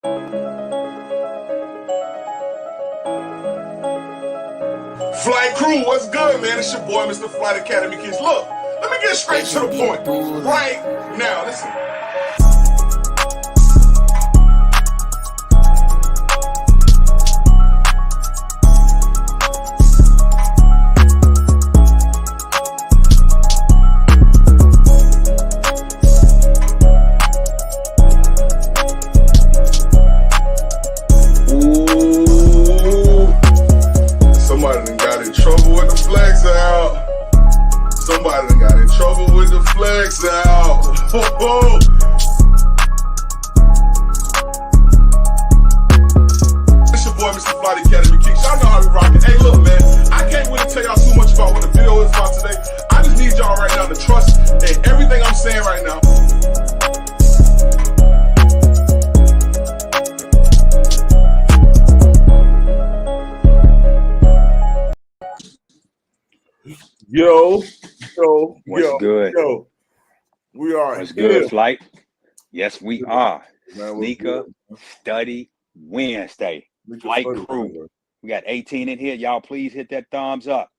Flight crew, what's good, man? It's your boy, Mr. Flight Academy Kids. Look, let me get straight to the point right now. Listen. Somebody done got in trouble with the flags out. Somebody done got in trouble with the flags out. It's your boy, Mr. Flight Academy Kicks. Y'all know how we rockin'. Hey, look, man. I can't really tell y'all too much about what the video is about today. I just need y'all right now to trust in everything I'm saying right now. Yo. What's good? We are What's here. good, Flight? Yes, we are. Man, Sneaker Study Wednesday. Flight crew. We got 18 in here. Y'all please hit that thumbs up.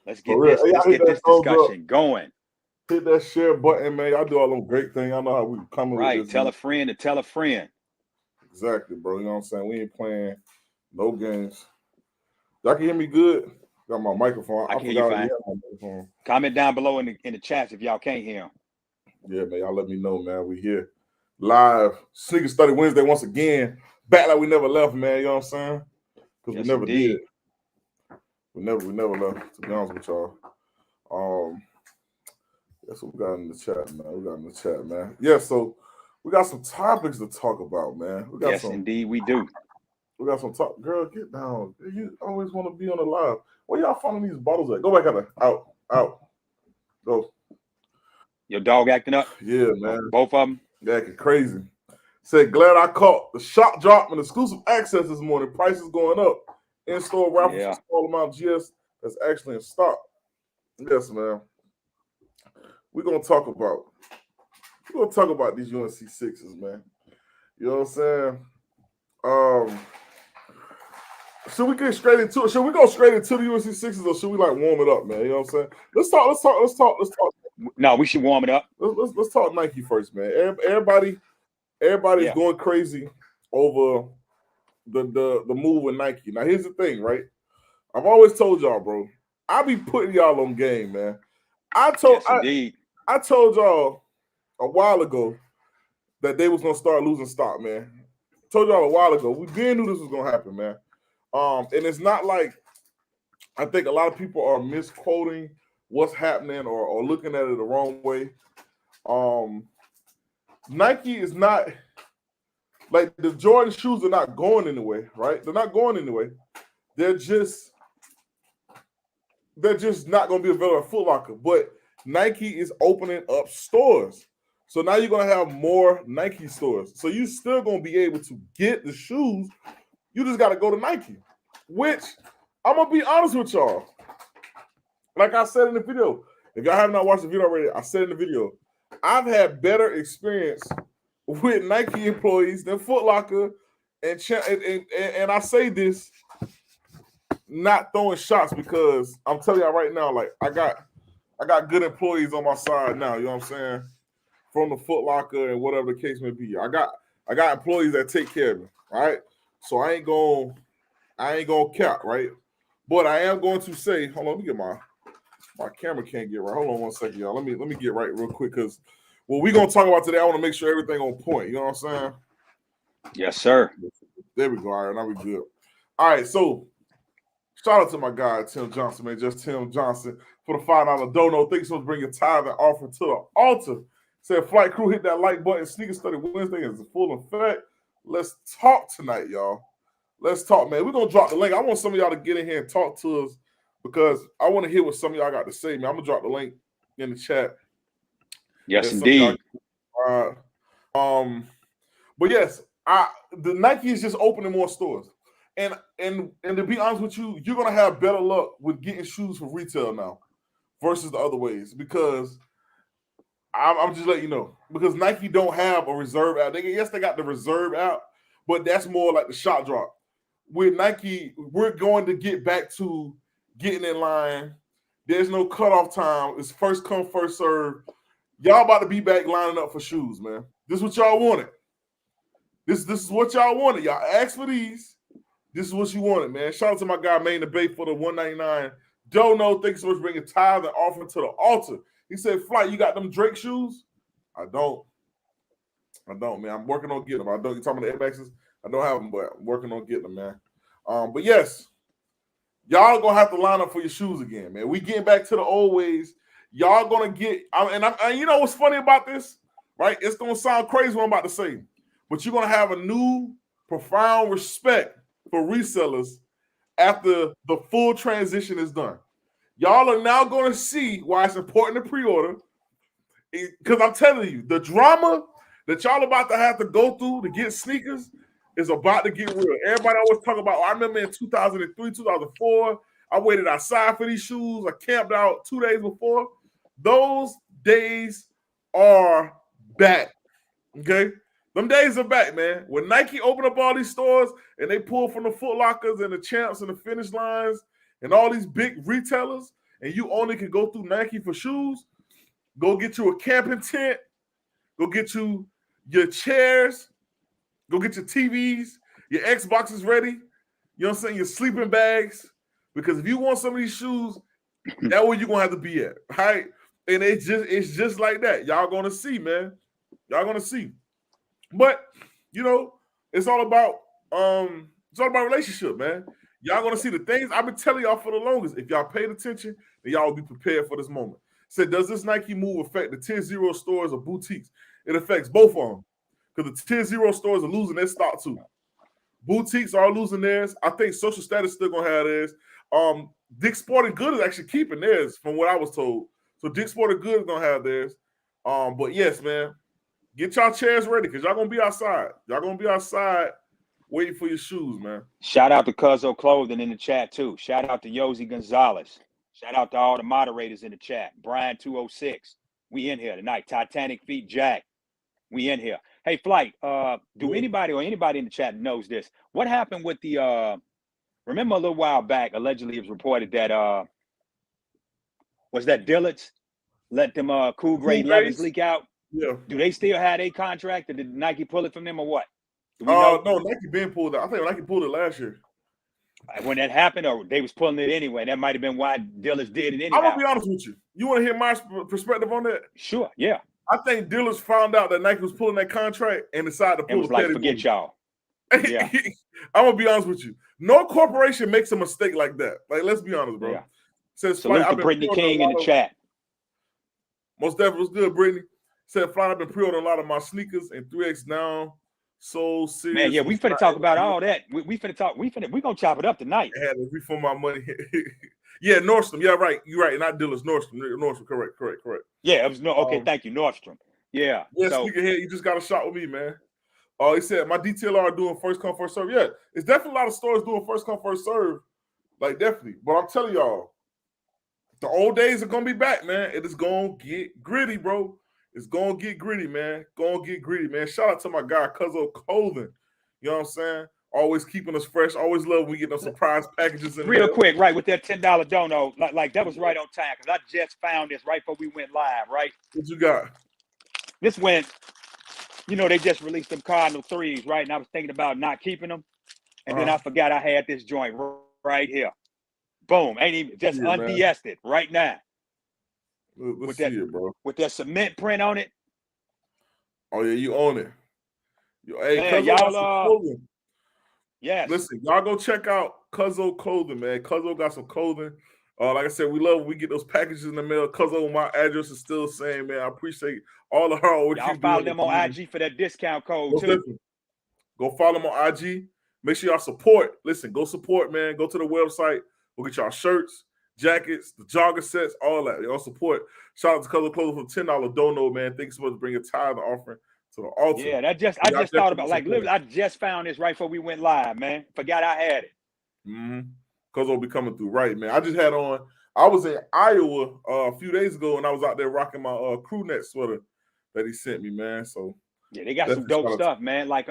Let's get this discussion going. Hit that share button, man. Y'all do all them great things. Y'all know how we come with Right. this. Tell a friend to tell a friend. Exactly, bro. You know what I'm saying? We ain't playing no games. Y'all can hear me good? Got my microphone. I can hear you fine. My microphone. Comment down below in the chats if y'all can't hear him. Yeah, man. Y'all let me know, man. We here live. Sneaker Study Wednesday once again. Back like we never left, man. You know what I'm saying? Because Yes, we never indeed. did. We never left, to be honest with y'all. That's what we got in the chat, man. Yeah, so we got some topics to talk about, man. We got Yes, indeed, we do. We got some talk. Girl, get down. You always want to be on the live. Where y'all finding these bottles at? Go back out. Go. Your dog acting up? Yeah, man. Both of them? Acting crazy. Said, glad I caught the shop drop and exclusive access this morning. Prices going up. In-store raffle for small amount GS that's actually in stock. Yes, man. We're gonna talk about these UNC Sixers, man. You know what I'm saying? Should we get straight into it? Should we go straight into the UNC Sixers, or should we like warm it up, man? You know what I'm saying? Let's talk. No, we should warm it up. Let's talk Nike first, man. Everybody's going crazy over the move with Nike. Now, here's the thing, right? I've always told y'all, bro. I be putting y'all on game, man. I told y'all a while ago that they was gonna start losing stock, man. Told y'all a while ago. We didn't knew this was gonna happen, man. And it's not like I think a lot of people are misquoting what's happening or looking at it the wrong way. Nike is not like the Jordan shoes are not going anywhere, right? They're not going anywhere. They're just not going to be available at Foot Locker. But Nike is opening up stores. So now you're going to have more Nike stores. So you're still going to be able to get the shoes. You just got to go to Nike, which I'm going to be honest with y'all. Like I said in the video, if y'all have not watched the video already, I said in the video, I've had better experience with Nike employees than Foot Locker. And I say this not throwing shots because I'm telling y'all right now, like I got good employees on my side now, you know what I'm saying? From the Foot Locker and whatever the case may be. I got employees that take care of me, right? So I ain't gonna cap, right? But I am going to say, hold on, let me get my camera can't get right. Hold on one second, y'all. Let me get right real quick because what we're gonna talk about today, I want to make sure everything on point. You know what I'm saying? Yes, sir. There we go. All right, now we good. All right, so shout out to my guy Tim Johnson, man. Just Tim Johnson for the $5 dono. Thanks for bringing tithe and offering to the altar. Said Flight Crew, hit that like button. Sneaker Study Wednesday is in full effect. Let's talk tonight, y'all. Let's talk, man. We're gonna drop the link. I want some of y'all to get in here and talk to us because I want to hear what some of y'all got to say, man. I'm gonna drop the link in the chat. Yes, indeed. But yes, the Nike is just opening more stores. And to be honest with you, you're gonna have better luck with getting shoes for retail now versus the other ways because I'm just letting you know because Nike don't have a reserve app. Yes, they got the reserve app, but that's more like the shot drop. With Nike, we're going to get back to getting in line. There's no cutoff time. It's first come, first serve. Y'all about to be back lining up for shoes, man. This is what y'all wanted. This is what y'all wanted. Y'all asked for these. This is what you wanted, man. Shout out to my guy, Main Debate, for the $199. Dono, thanks so much for bringing tithe and offering to the altar. He said, Flight, you got them Drake shoes? I don't, man. I'm working on getting them. I don't. You talking about the Air Maxes? I don't have them, but I'm working on getting them, man. But yes, y'all gonna have to line up for your shoes again, man. We getting back to the old ways. Y'all gonna get, and you know what's funny about this, right? It's gonna sound crazy what I'm about to say, but you're gonna have a new profound respect for resellers after the full transition is done. Y'all are now gonna see why it's important to pre-order. Because I'm telling you, the drama that y'all about to have to go through to get sneakers is about to get real. Everybody always talk about, I remember in 2003, 2004, I waited outside for these shoes. I camped out 2 days before. Those days are back, okay? Them days are back, man. When Nike opened up all these stores and they pulled from the Foot Lockers and the Champs and the Finish Lines and all these big retailers, and you only can go through Nike for shoes, go get you a camping tent, go get you your chairs, go get your TVs, your Xboxes ready, you know what I'm saying, your sleeping bags, because if you want some of these shoes, that's where you're going to have to be at, right? And it's just like that. Y'all going to see, man. Y'all going to see. But, you know, it's all about relationship, man. Y'all going to see the things I've been telling y'all for the longest. If y'all paid attention, then y'all will be prepared for this moment. Said, does this Nike move affect the Tier 0 stores or boutiques? It affects both of them. Because the Tier 0 stores are losing their stock too. Boutiques are losing theirs. I think Social Status still going to have theirs. Dick's Sporting Goods is actually keeping theirs from what I was told. So Dick's Sporting Goods is going to have theirs. But yes, man, get y'all chairs ready because y'all going to be outside. Y'all going to be outside waiting for your shoes, man. Shout out to Cuzzo Clothing in the chat too. Shout out to Yosi Gonzalez. Shout out to all the moderators in the chat. Brian 206. We in here tonight. Titanic Feet Jack. We in here. Hey, Flight, do anybody in the chat knows this? What happened with the remember a little while back, allegedly it was reported that was that Dillard's let them cool grade 11s leak out? Yeah. Do they still have a contract, or did Nike pull it from them, or what? No, Nike been pulled it. I think Nike pulled it last year. When that happened, or they was pulling it anyway. That might have been why Dillard's did it anyway. I'm gonna be honest with you. You want to hear my perspective on that? Sure, yeah. I think Dillard's found out that Nike was pulling that contract and decided to pull the petty. Forget y'all. Yeah. I'm gonna be honest with you. No corporation makes a mistake like that. Like, let's be honest, bro. Yeah. Says Salute to Brittany King in the chat. Most definitely was good, Brittany. Said, Flight, I've been pre-ordering a lot of my sneakers and 3X down. So serious. Man, yeah, we finna talk about all that. We gonna chop it up tonight. I had to refund my money. Yeah, Nordstrom. Yeah, right. You're right. Not Dillard's. Nordstrom. Correct. Yeah, it was okay. Thank you, Nordstrom. Yeah. Yeah, Sneakerhead, you just got a shot with me, man. He said my DTLR are doing first come first serve. Yeah, it's definitely a lot of stores doing first come first serve. Like, definitely. But I'm telling y'all, the old days are gonna be back, man. It is gonna get gritty, bro. It's gonna get gritty, man. Shout out to my guy, Cuzzo Clothing. You know what I'm saying? Always keeping us fresh. Always love when we get those surprise packages in real quick, right? With that $10 dono, like that was right on time because I just found this right before we went live, right? What you got? This went, they just released them Cardinal 3s, right? And I was thinking about not keeping them. And then I forgot I had this joint right here. Boom. Ain't even just unDS'd it right now. Let's see it, bro. With that cement print on it. Oh, yeah, you own it. Hey, man, y'all, yes. Listen, y'all go check out Cuzzo Clothing, man. Cuzzo got some clothing. Like I said, we love when we get those packages in the mail. Cuzzo, my address is still the same, man. I appreciate all the hard work. Y'all follow them on IG for that discount code, too. Definitely. Go follow them on IG. Make sure y'all support. Listen, go support, man. Go to the website. Go get y'all shirts, jackets, the jogger sets, all that. Y'all support. Shout out to Cuzzo Clothing for $10 dono, man. Thanks so much for bringing tithe offering to the altar. Yeah, I just thought about, like, literally, I just found this right before we went live, man. Forgot I had it. Cuzzo will be coming through, right, man. I just had on, I was in Iowa a few days ago, and I was out there rocking my crew neck sweater that he sent me, man. So yeah, they got some dope stuff, man. Like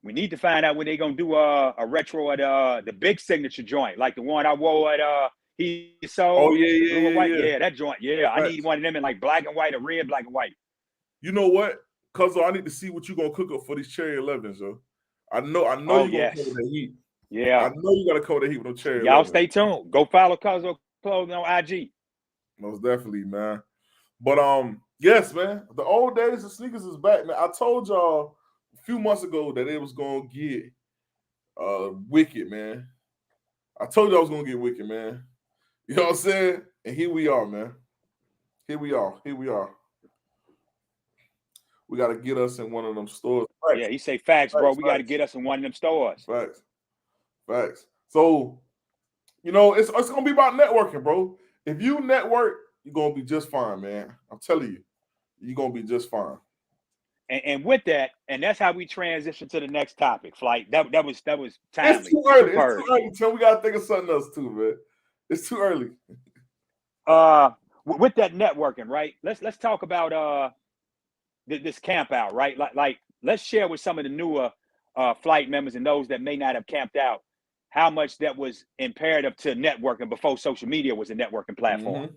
We need to find out when they're gonna do a retro at the big signature joint, like the one I wore at he sold. Oh yeah, blue and white. yeah. Yeah, that joint. Yeah, I need one of them in like black and white or red, black and white. You know what? Cuz I need to see what you gonna cook up for these cherry 11s, yo. I know Oh, you're gonna yes. cover the heat. Yeah. I know you gotta cover the heat with them cherry Y'all 11s. stay tuned. Go follow Cuzzo Clothing on IG. Most definitely, man. But yes, man. The old days of sneakers is back, man. I told y'all a few months ago that it was gonna get wicked, man. I told you I was gonna get wicked, man. You know what I'm saying? And here we are, man. Here we are. We got to get us in one of them stores. Facts. Yeah, he say facts, bro. We got to get us in one of them stores. Facts. So, you know, it's gonna be about networking, bro. If you network, you're gonna be just fine, man. I'm telling you, you're gonna be just fine. And with that, and that's how we transition to the next topic. Flight. That was timely. It's too early. Tim. We gotta think of something else too, man. It's too early. With that networking, right? Let's talk about this camp out, right? Like let's share with some of the newer flight members and those that may not have camped out how much that was imperative to networking before social media was a networking platform. Mm-hmm.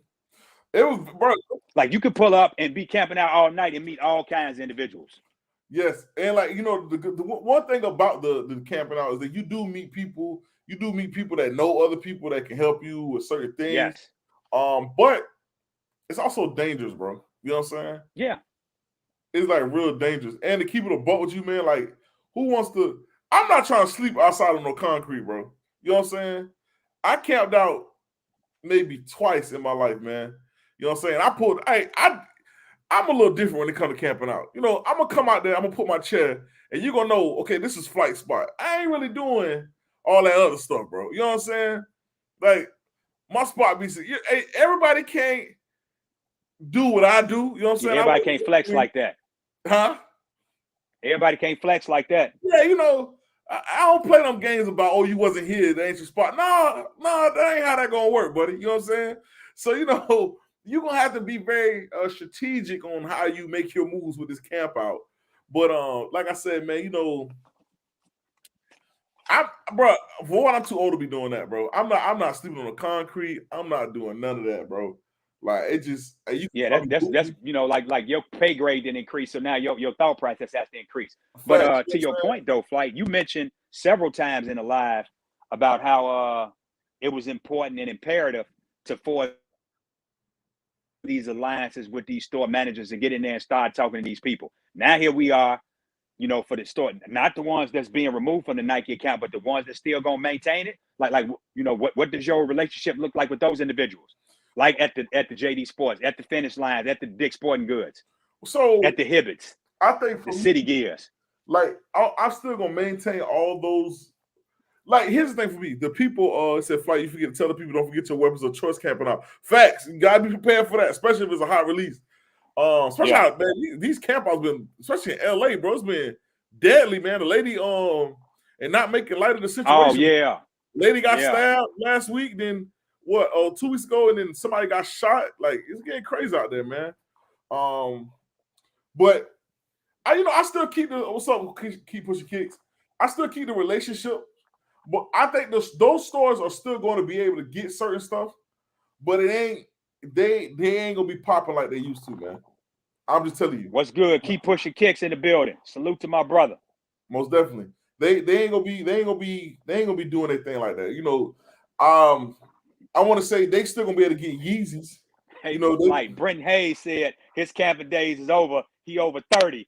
It was, bro. Like you could pull up and be camping out all night and meet all kinds of individuals. Yes, and like you know, the one thing about the camping out is that you do meet people. You do meet people that know other people that can help you with certain things. Yes. But it's also dangerous, bro. You know what I'm saying? Yeah. It's like real dangerous. And to keep it a buck with you, man, like who wants to? I'm not trying to sleep outside on no concrete, bro. You know what I'm saying? I camped out maybe twice in my life, man. You know what I'm saying? I'm a little different when it comes to camping out. You know, I'm gonna come out there, I'm gonna put my chair, and you're gonna know, okay, this is flight spot. I ain't really doing all that other stuff, bro. You know what I'm saying? Like my spot be everybody can't do what I do. You know what I'm saying? Everybody can't flex like that. Huh? Everybody can't flex like that. Yeah, you know, I don't play them games about, oh, you wasn't here, that ain't your spot. No, that ain't how that gonna work, buddy. You know what I'm saying? So, you know, you're gonna have to be very strategic on how you make your moves with this camp out. But like I said, man, you know, for what I'm too old to be doing that, bro. I'm not sleeping on the concrete. I'm not doing none of that, bro. Like it just that's you know, like your pay grade didn't increase, so now your thought process has to increase. But to your point though, Flight, you mentioned several times in the live about how it was important and imperative to forge these alliances with these store managers and get in there and start talking to these people. Now here we are, you know, for the store, not the ones that's being removed from the Nike account, but the ones that still gonna maintain it. Like you know, what does your relationship look like with those individuals? Like at the JD Sports, at the Finish Lines, at the Dick's Sporting Goods, so at the Hibbett's, I think the City Gears. Like I'm still gonna maintain all those. Like here's the thing for me: the people said, "Flight, you forget to tell the people don't forget your weapons of choice camping out." Facts, you gotta be prepared for that, especially if it's a hot release. Especially how man, these camp outs been, especially in LA, bro, it's been deadly, man. The lady and not making light of the situation. Oh yeah, lady got stabbed last week. Then what? 2 weeks ago, and then somebody got shot. Like it's getting crazy out there, man. But I still keep what's up? Keep pushing kicks. I still keep the relationship, but I think those stores are still going to be able to get certain stuff, but it ain't. They ain't gonna be popping like they used to, man. I'm just telling you. What's good? Keep pushing kicks in the building. Salute to my brother. Most definitely. They ain't gonna be doing anything like that. You know, I want to say they still gonna be able to get Yeezys. Hey, you know, like Brenton Hayes said, his camping days is over. He over 30.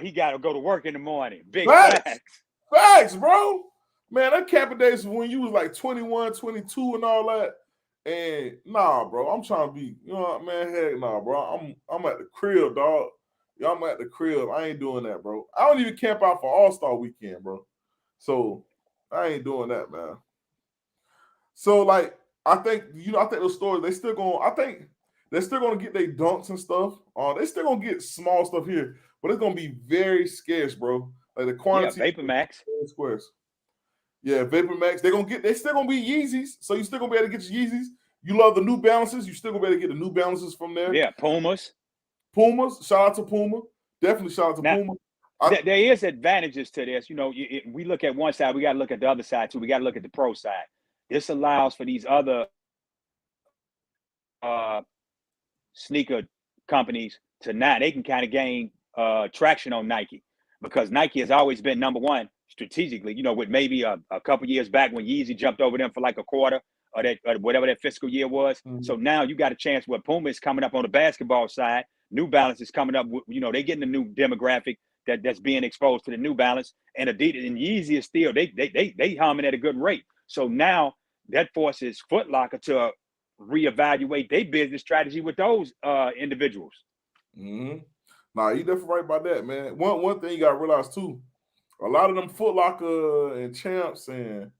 He got to go to work in the morning. Big facts, bro. Man, that camping days when you was like 21, 22 and all that. And nah, bro, I'm trying to be, you know, man, heck nah, bro. I'm at the crib, dog. Yeah, I'm at the crib. I ain't doing that, bro. I don't even camp out for All-Star weekend, bro. So I ain't doing that, man. So like, I think those stores, they're still gonna get their dunks and stuff. They still gonna get small stuff here, but it's gonna be very scarce, bro. Like the quantity. Yeah, Vapor Max. Squares. Yeah, Vapor Max. They still gonna be Yeezys, so you still gonna be able to get your Yeezys. You love the New Balances, you still gonna be able to get the New Balances from there. Yeah, Pumas. Shout out to Puma. Definitely shout out to Puma. there is advantages to this. You know, we look at one side, we got to look at the other side too. We got to look at the pro side. This allows for these other sneaker companies to now they can kind of gain traction on Nike, because Nike has always been number one strategically. You know, with maybe a couple years back when Yeezy jumped over them for like a quarter or whatever that fiscal year was. Mhm. So now you got a chance where Puma is coming up on the basketball side. New Balance is coming up. You know, they're getting a new demographic that's being exposed to the New Balance, and Adidas and Yeezy is still they humming at a good rate. So now that forces Foot Locker to reevaluate their business strategy with those individuals. Mm-hmm. Nah, you definitely right about that, man. One thing you gotta realize too, a lot of them Foot Locker and Champs and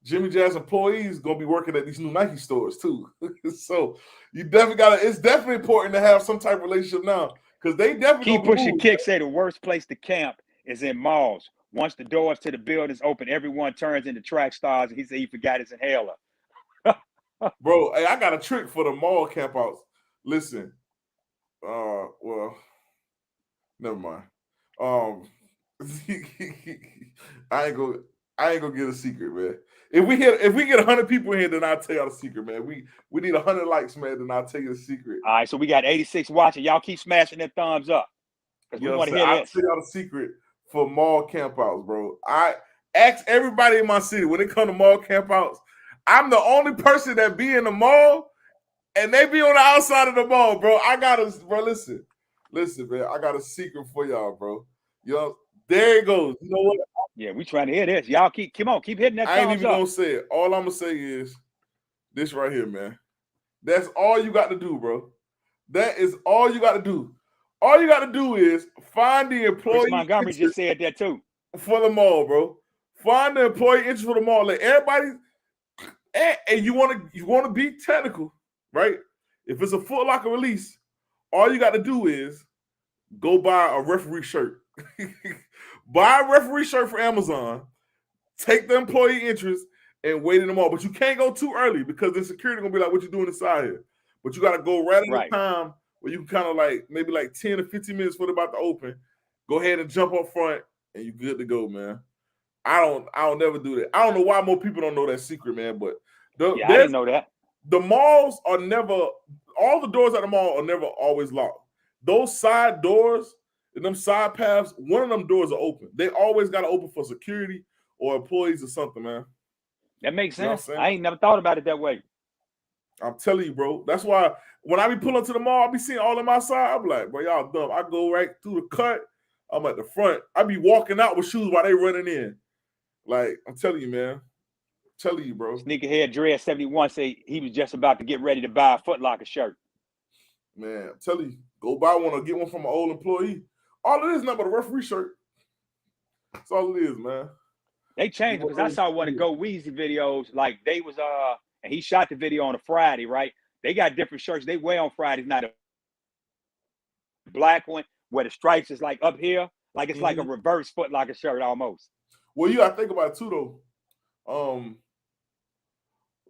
Jimmy Jazz employees gonna be working at these new Nike stores too. So you definitely gotta. It's definitely important to have some type of relationship now, because they definitely Keep pushing. Kick say the worst place to camp is in malls. Once the doors to the buildings open, everyone turns into track stars. And he said he forgot his inhaler. Bro, hey, I got a trick for the mall campouts. Listen, well, never mind. I ain't gonna get a secret, man. If we get 100 people in here, then I'll tell y'all the secret, man. We need 100 likes, man. Then I'll tell you the secret. All right, so we got 86 watching. Y'all keep smashing that thumbs up, because we want to hear I'll this. tell y'all the secret for mall campouts, bro. I ask everybody in my city when it come to mall campouts. I'm the only person that be in the mall, and they be on the outside of the mall, bro. Listen, man. I got a secret for y'all, bro. Yo, there it goes. You know what? Yeah, we trying to hear this. Y'all keep hitting that. I ain't even gonna say it. All I'm gonna say is this right here, man. That's all you got to do, bro. That is all you got to do. All you got to do is find the employee. Chris Montgomery just said that too. For the mall, bro. Find the employee interest for the mall. Let everybody. And you want to be technical, right? If it's a Foot Locker release, all you got to do is go buy a referee shirt. Buy a referee shirt for Amazon. Take the employee interest and wait in the mall. But you can't go too early, because the security gonna be like, "What you doing inside here?" But you got to go right at the time where you can kind of like maybe like 10 or 15 minutes before they're about to open. Go ahead and jump up front, and you're good to go, man. I don't never do that. I don't know why more people don't know that secret, man. But I didn't know that. The malls are never, all the doors at the mall are never always locked. Those side doors and them side paths, one of them doors are open. They always got to open for security or employees or something, man. That makes sense. I ain't never thought about it that way. I'm telling you, bro. That's why when I be pulling to the mall, I be seeing all of my side. I'm like, bro, y'all dumb. I go right through the cut. I'm at the front. I be walking out with shoes while they running in. Like, I'm telling you, man. I'm telling you, bro. Sneakerhead Dread 71 say he was just about to get ready to buy a Foot Locker shirt. Man, I'm telling you, go buy one or get one from an old employee. All it is nothing but a referee shirt. That's all it is, man. They changed it, because I saw one of Go Weezy videos. Like they was and he shot the video on a Friday, right? They got different shirts they wear on Fridays. Not a black one where the stripes is like up here, like it's like a reverse Foot Locker shirt almost. Well, you gotta think about it too, though. A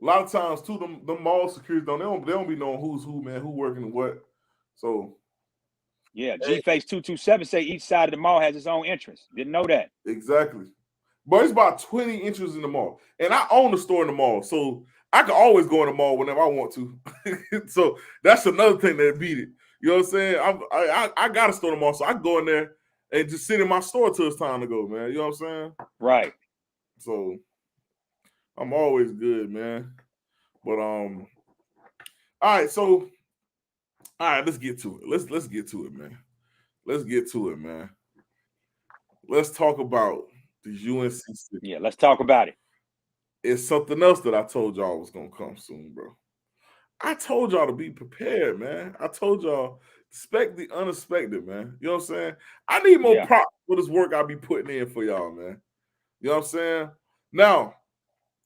lot of times too, them mall security they don't be knowing who's who, man, who working what. So yeah, G-Face 227 say each side of the mall has its own entrance. Didn't know that. Exactly. But it's about 20 entrances in the mall. And I own the store in the mall. So I can always go in the mall whenever I want to. So that's another thing that beat it. You know what I'm saying? I got a store in the mall, so I can go in there and just sit in my store till it's time to go, man. You know what I'm saying? Right. So I'm always good, man. But all right, so all right, let's get to it. Let's get to it, man. Let's get to it, man. Let's talk about the UNC. Yeah, let's talk about it. It's something else that I told y'all was gonna come soon, bro. I told y'all to be prepared, man. I told y'all expect the unexpected, man. You know what I'm saying? I need more props for this work I be putting in for y'all, man. You know what I'm saying? Now,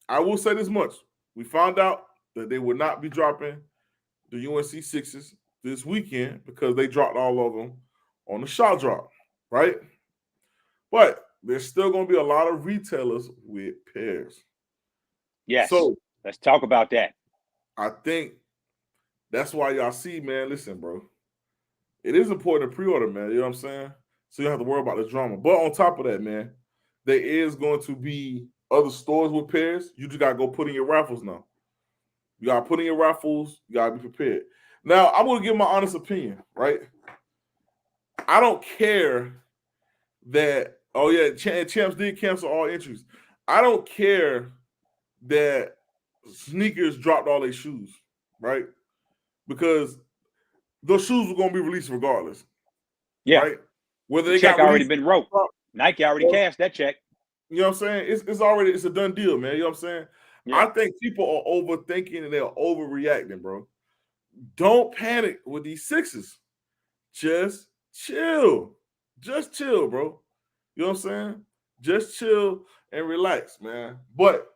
I will say this much. We found out that they would not be dropping the UNC Sixes this weekend because they dropped all of them on the shot drop, right? But there's still going to be a lot of retailers with pairs. Yes. So let's talk about that. I think that's why y'all see, man, listen, bro. It is important to pre-order, man. You know what I'm saying? so you don't have to worry about the drama. But on top of that, man, there is going to be other stores with pairs. You just gotta go put in your raffles now. You gotta put in your raffles. You gotta be prepared. Now, I'm gonna give my honest opinion, right? I don't care that. Oh yeah, Champs did cancel all entries. I don't care that sneakers dropped all their shoes, right? Because those shoes were gonna be released regardless. Yeah. Right? Whether The they check got already released, been wrote. Nike already cashed that check. you know what I'm saying? It's a done deal, man. You know what I'm saying? Yeah. I think people are overthinking and they're overreacting, bro. Don't panic with these sixes. Just chill. Just chill, bro. You know what I'm saying? Just chill and relax, man. But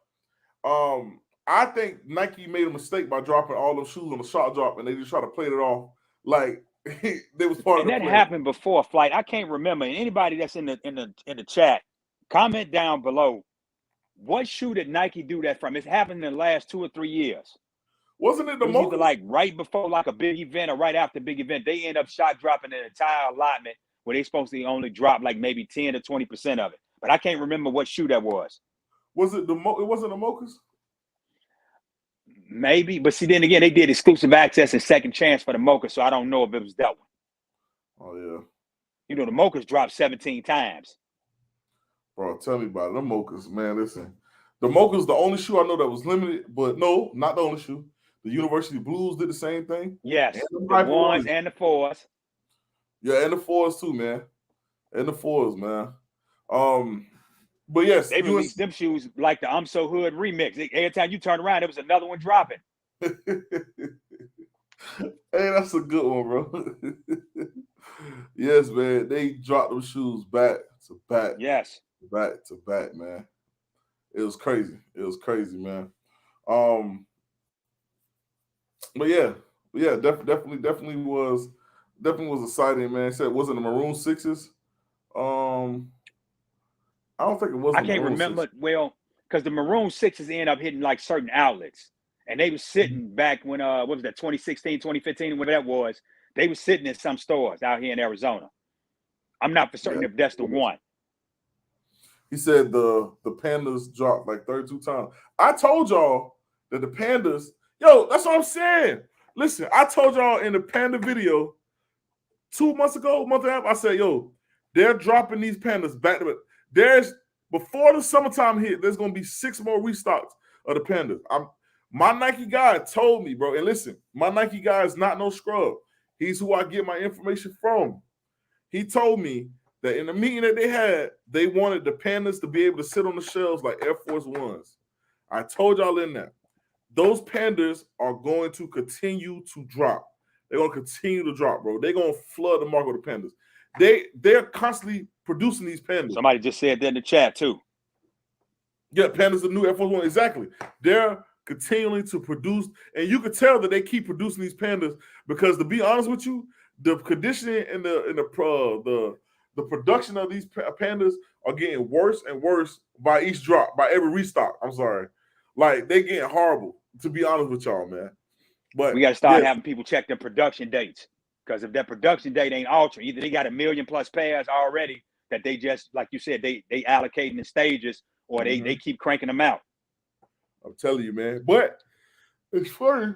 I think Nike made a mistake by dropping all those shoes on the shot drop, and they just try to play it off like they was part And of the that play. happened before flight. I can't remember. And anybody that's in the chat, comment down below. What shoe did Nike do that from? It's happened in the last 2 or 3 years. Wasn't it the It was either Mochas? like right before like a big event or right after a big event. They end up shot dropping an entire allotment where they supposed to only drop like maybe 10 to 20% of it. But I can't remember what shoe that was. Was it it wasn't the Mochas? Maybe, but see, then again, they did exclusive access and second chance for the Mocha, so I don't know if it was that one. Oh yeah. You know, the Mochas dropped 17 times. Bro, tell me about it. The Mochas, man. Listen, the Mocha's the only shoe I know that was limited, but no, not the only shoe. The University Blues did the same thing. Yes, And the ones and the fours. Yeah, and the fours too, man. And the fours, man. But yes, they released them shoes like the I'm So Hood remix. Every time you turn around, there was another one dropping. Hey, that's a good one, bro. Yes, man. They dropped them shoes back to back. Yes. Back to back, man. It was crazy. It was crazy, man. But yeah, definitely was exciting, man. Said was it the Maroon Sixes? I don't think it was. I can't remember well because the Maroon Sixes end up hitting like certain outlets, and they were sitting back when what was that 2016, 2015, whatever that was. They were sitting in some stores out here in Arizona. I'm not for certain if that's the one. He said the Pandas dropped like 32 times. I told y'all that the Pandas, yo, that's what I'm saying. Listen, I told y'all in the Panda video 2 months ago, month and a half, I said, yo, they're dropping these Pandas back to back. There's before the summertime hit, there's gonna be 6 more restocks of the Pandas. My Nike guy told me, bro, and listen, my Nike guy is not no scrub. He's who I get my information from. He told me that in the meeting that they had, they wanted the Pandas to be able to sit on the shelves like Air Force Ones. I told y'all in that. Those Pandas are going to continue to drop. They're going to continue to drop, bro. They're going to flood the market with the Pandas. They're constantly producing these Pandas. Somebody just said that in the chat too. Yeah, Pandas, the new Air Force One. Exactly. They're continuing to produce, and you could tell that they keep producing these Pandas because, to be honest with you, the conditioning and the production of these Pandas are getting worse and worse by each drop, by every restock. I'm sorry, like they getting horrible. To be honest with y'all, man. But we got to start having people check their production dates, because if their production date ain't altered, either they got 1 million plus pairs already that they just, like you said, they allocate in stages, or they keep cranking them out. I'm telling you, man. But it's funny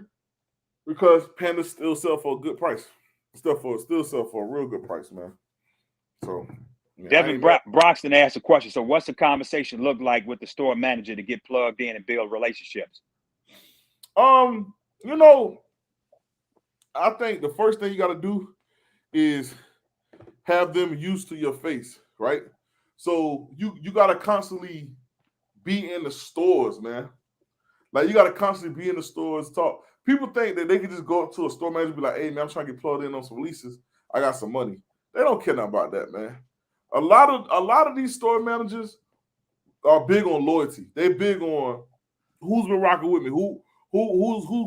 because Pandas still sell for a good price. Still sell for a real good price, man. So Devin Broxton asked a question. So what's the conversation look like with the store manager to get plugged in and build relationships? You know, I think the first thing you got to do is have them used to your face, right? So you got to constantly be in the stores, man. Like, you got to constantly be in the stores, talk. People think that they can just go up to a store manager and be like, hey, man, I'm trying to get plugged in on some releases. I got some money. They don't care nothing about that, man. A lot of these store managers are big on loyalty. They're big on who's been rocking with me, who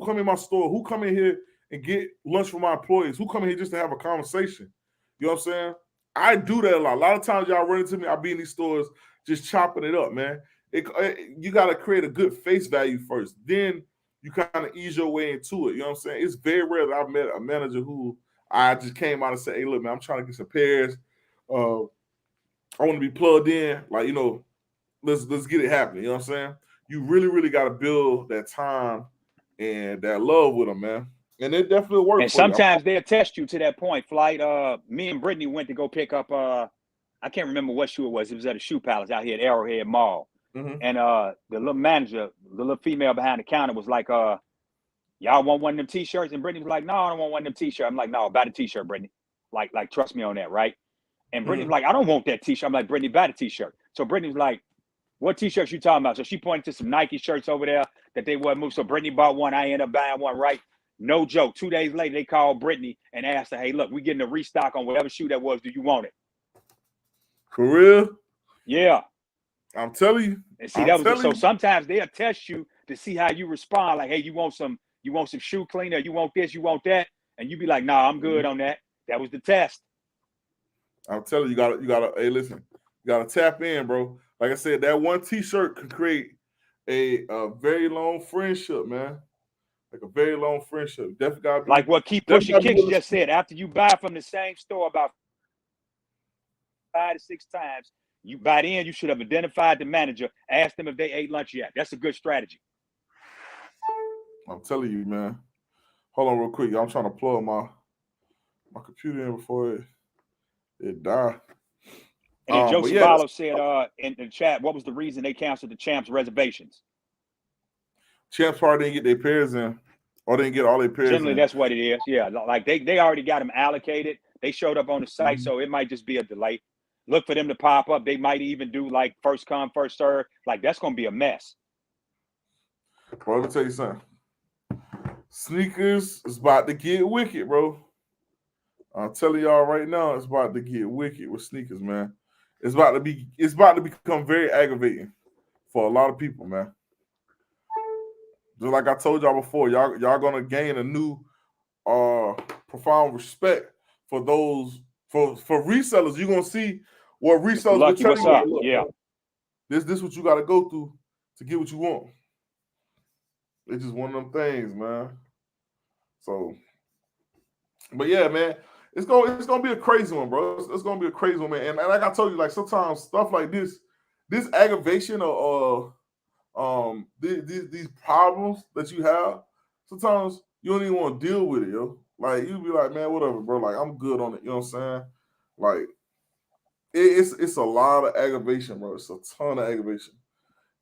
come in my store, who come in here and get lunch for my employees, who come in here just to have a conversation. You know what I'm saying? I do that a lot. A lot of times y'all run into me, I'll be in these stores just chopping it up, man. You got to create a good face value first. Then you kind of ease your way into it. You know what I'm saying? It's very rare that I've met a manager who I just came out and said, hey, look, man, I'm trying to get some pairs. I want to be plugged in. Like, let's get it happening. You know what I'm saying? You really, really got to build that time and that love with them, man. And it definitely works. And sometimes they'll test you to that point. Flight. Me and Brittany went to go pick up. I can't remember what shoe it was. It was at a shoe palace out here at Arrowhead Mall. Mm-hmm. And the little manager, the little female behind the counter, was like, "Y'all want one of them T-shirts?" And Brittany was like, "No, I don't want one of them T-shirts." I'm like, "No, buy the T-shirt, Brittany. Like, trust me on that, right?" And Brittany was like, "I don't want that T-shirt." I'm like, "Brittany, buy the T-shirt." So Brittany was like, "What T-shirts you talking about?" So she pointed to some Nike shirts over there that they wouldn't move. So Brittany bought one. I ended up buying one, right? No joke. 2 days later, they called Brittany and asked her, "Hey, look, we getting a restock on whatever shoe that was. Do you want it?" For real? Yeah. I'm telling you. And see, that was so sometimes they'll test you to see how you respond. Like, hey, you want some shoe cleaner, you want this, you want that, and you be like, "Nah, I'm good on that." That was the test. I'm telling you, you gotta, hey, listen, you gotta tap in, bro. Like I said, that one T-shirt can create a very long friendship, man. Like a very long friendship. Definitely gotta be like what Keep Pushing Kicks just said. After you buy from the same store about 5 to 6 times, by then you should have identified the manager, asked them if they ate lunch yet. That's a good strategy. I'm telling you, man. Hold on real quick. I'm trying to plug my computer in before it die. And then Joe Savallo said in the chat, what was the reason they canceled the Champs reservations? Champs probably didn't get their pairs in, or didn't get all their pairs Generally, in. that's what it is. Yeah, like they already got them allocated. They showed up on the site, so it might just be a delay. Look for them to pop up. They might even do like first come, first serve. Like, that's going to be a mess. Bro, let me tell you something. Sneakers is about to get wicked, bro. I'm telling y'all right now, it's about to get wicked with sneakers, man. It's about to become very aggravating for a lot of people, man. Just like I told y'all before, y'all gonna gain a new profound respect for those for resellers. You're gonna see what resellers Lucky, will what's tell up? you. Yeah. This what you gotta go through to get what you want. It's just one of them things, man. So, but yeah, man, it's gonna be a crazy one, bro. It's gonna be a crazy one, man. And like I told you, like sometimes stuff like this aggravation or these problems that you have, sometimes you don't even want to deal with it, yo. Like you be like, man, whatever, bro. Like I'm good on it. You know what I'm saying? Like it's a lot of aggravation, bro. It's a ton of aggravation.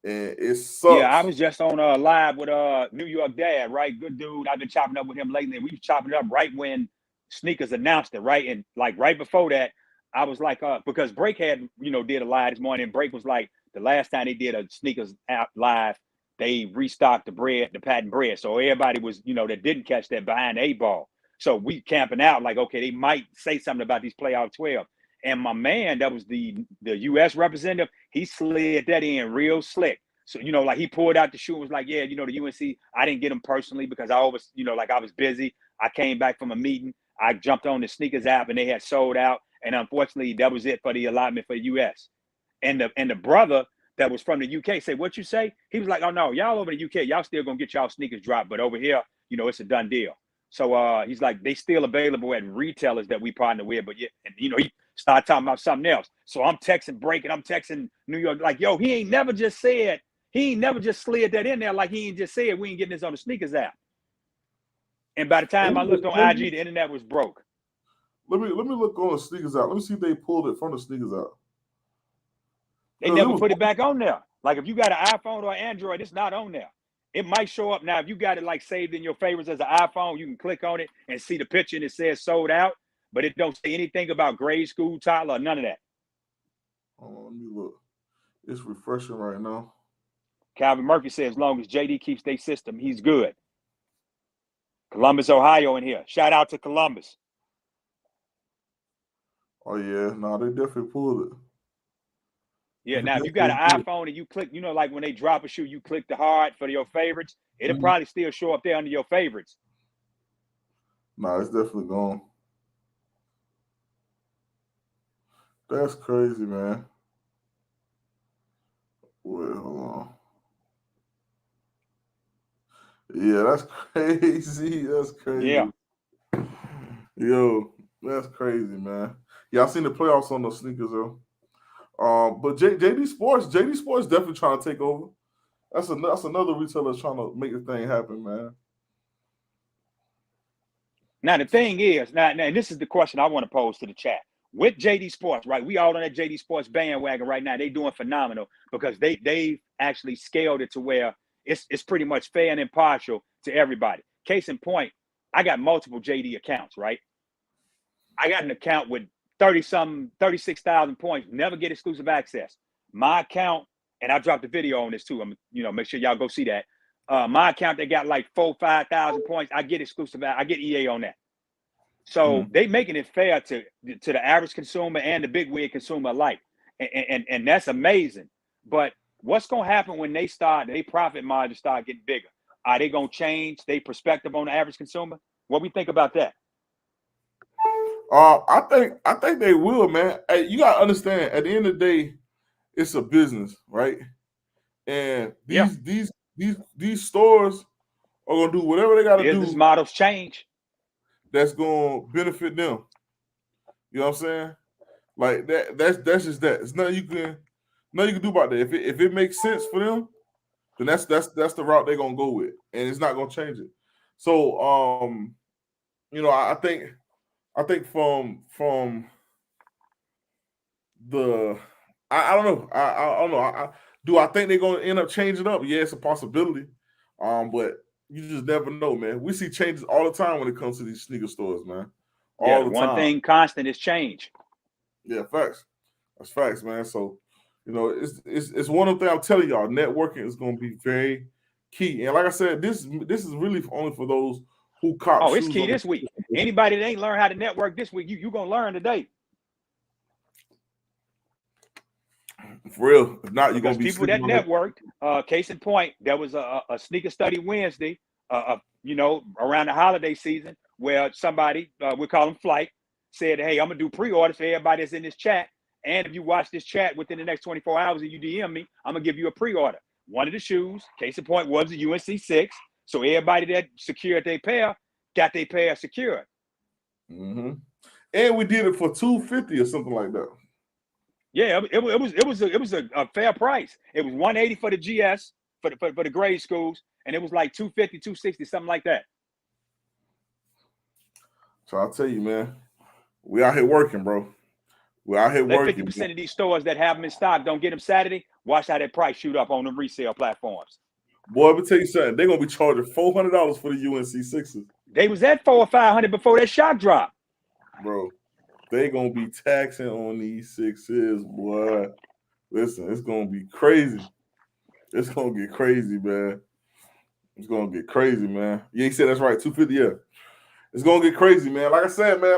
And it sucks. Yeah, I was just on live with New York Dad, right? Good dude. I've been chopping up with him lately. We was chopping it up right when sneakers announced it, right? And like right before that, I was like, because Break had, did a live this morning. And Break was like, the last time they did a sneakers app live, they restocked the patent bread. So everybody was, that didn't catch that behind the 8 ball. So we camping out like, okay, they might say something about these playoff 12. And my man, that was the U.S. representative, he slid that in real slick. So, like he pulled out the shoe and was like, yeah, the UNC, I didn't get them personally because I was, like I was busy. I came back from a meeting. I jumped on the sneakers app and they had sold out. And unfortunately, that was it for the allotment for the U.S. And the brother that was from the UK said, what you say? He was like, oh, no, y'all over the UK, y'all still going to get y'all sneakers dropped. But over here, it's a done deal. So he's like, they still available at retailers that we partner with. But, yeah, and, he started talking about something else. So I'm texting Break and I'm texting New York like, yo, he ain't never just slid that in there like he ain't just said we ain't getting this on the sneakers app. And by the time I looked on IG, the internet was broke. Let me look on the sneakers app. Let me see if they pulled it from the sneakers app. They never put it back on there. Like if you got an iPhone or Android, it's not on there. It might show up now. If you got it like saved in your favorites as an iPhone, you can click on it and see the picture and it says sold out, but it don't say anything about grade school, Tyler, or none of that. Hold on, let me look. It's refreshing right now. Calvin Murphy says, as long as JD keeps their system, he's good. Columbus, Ohio in here. Shout out to Columbus. Oh, yeah. No, they definitely pulled it. Yeah, now if you got an iPhone and you click, like when they drop a shoe, you click the heart for your favorites, it'll probably still show up there under your favorites. Nah, it's definitely gone. That's crazy, man. Wait, hold on. Yeah, that's crazy. That's crazy. Yeah. Yo, that's crazy, man. Yeah, I seen the playoffs on those sneakers though. But JD Sports definitely trying to take over. That's another retailer trying to make the thing happen, man. Now the thing is, now and this is the question I want to pose to the chat. With JD Sports, right? We all on that JD Sports bandwagon right now. They doing phenomenal because they actually scaled it to where it's pretty much fair and impartial to everybody. Case in point, I got multiple JD accounts, right? I got an account with 36,000 points, never get exclusive access. My account, and I dropped a video on this too. I'm, make sure y'all go see that. My account, they got like 5,000 points. I get exclusive. I get EA on that. So they making it fair to the average consumer and the big wig consumer alike, and that's amazing. But what's gonna happen when they profit margins start getting bigger? Are they gonna change their perspective on the average consumer? What we think about that? I think they will, man. Hey, you gotta understand. At the end of the day, it's a business, right? And these stores are gonna do whatever they gotta do. Business models change. That's gonna benefit them. You know what I'm saying? Like that's just that. It's nothing you can do about that. If it makes sense for them, then that's the route they're gonna go with, and it's not gonna change it. So I think from the I don't know. I don't know. Do I think they're gonna end up changing up? Yeah, it's a possibility. But you just never know, man. We see changes all the time when it comes to these sneaker stores, man. All the time. One thing constant is change. Yeah, facts. That's facts, man. So, it's one of the things I'm telling y'all. Networking is going to be very key. And like I said, this is really only for those who cop. Oh, it's key this week. Anybody that ain't learned how to network this week, you gonna learn today. For real. If not, you're gonna be people that networked. Case in point, there was a sneaker study Wednesday, around the holiday season, where somebody, we call them Flight, said, "Hey, I'm gonna do pre-orders for everybody that's in this chat, and if you watch this chat within the next 24 hours and you DM me, I'm gonna give you a pre-order." One of the shoes, case in point, was a UNC 6. So everybody that secured their pair got their pair secured. Mm-hmm. And we did it for $250 or something like that. Yeah, it was a fair price. It was $180 for the GS for the grade schools, and it was like $250, $260, something like that. So I'll tell you, man, we out here working, bro. We out here working. 50% of these stores that have them in stock don't get them Saturday. Watch how that price shoot up on them resale platforms. Boy, let me tell you something. They're gonna be charging $400 for the UNC 6s. They was at $400 or $500 before that shock drop. Bro, they gonna be taxing on these 6s, boy. Listen, it's gonna be crazy. It's gonna get crazy, man. It's gonna get crazy, man. Yeah, he said that's right. $250, yeah. It's gonna get crazy, man. Like I said, man,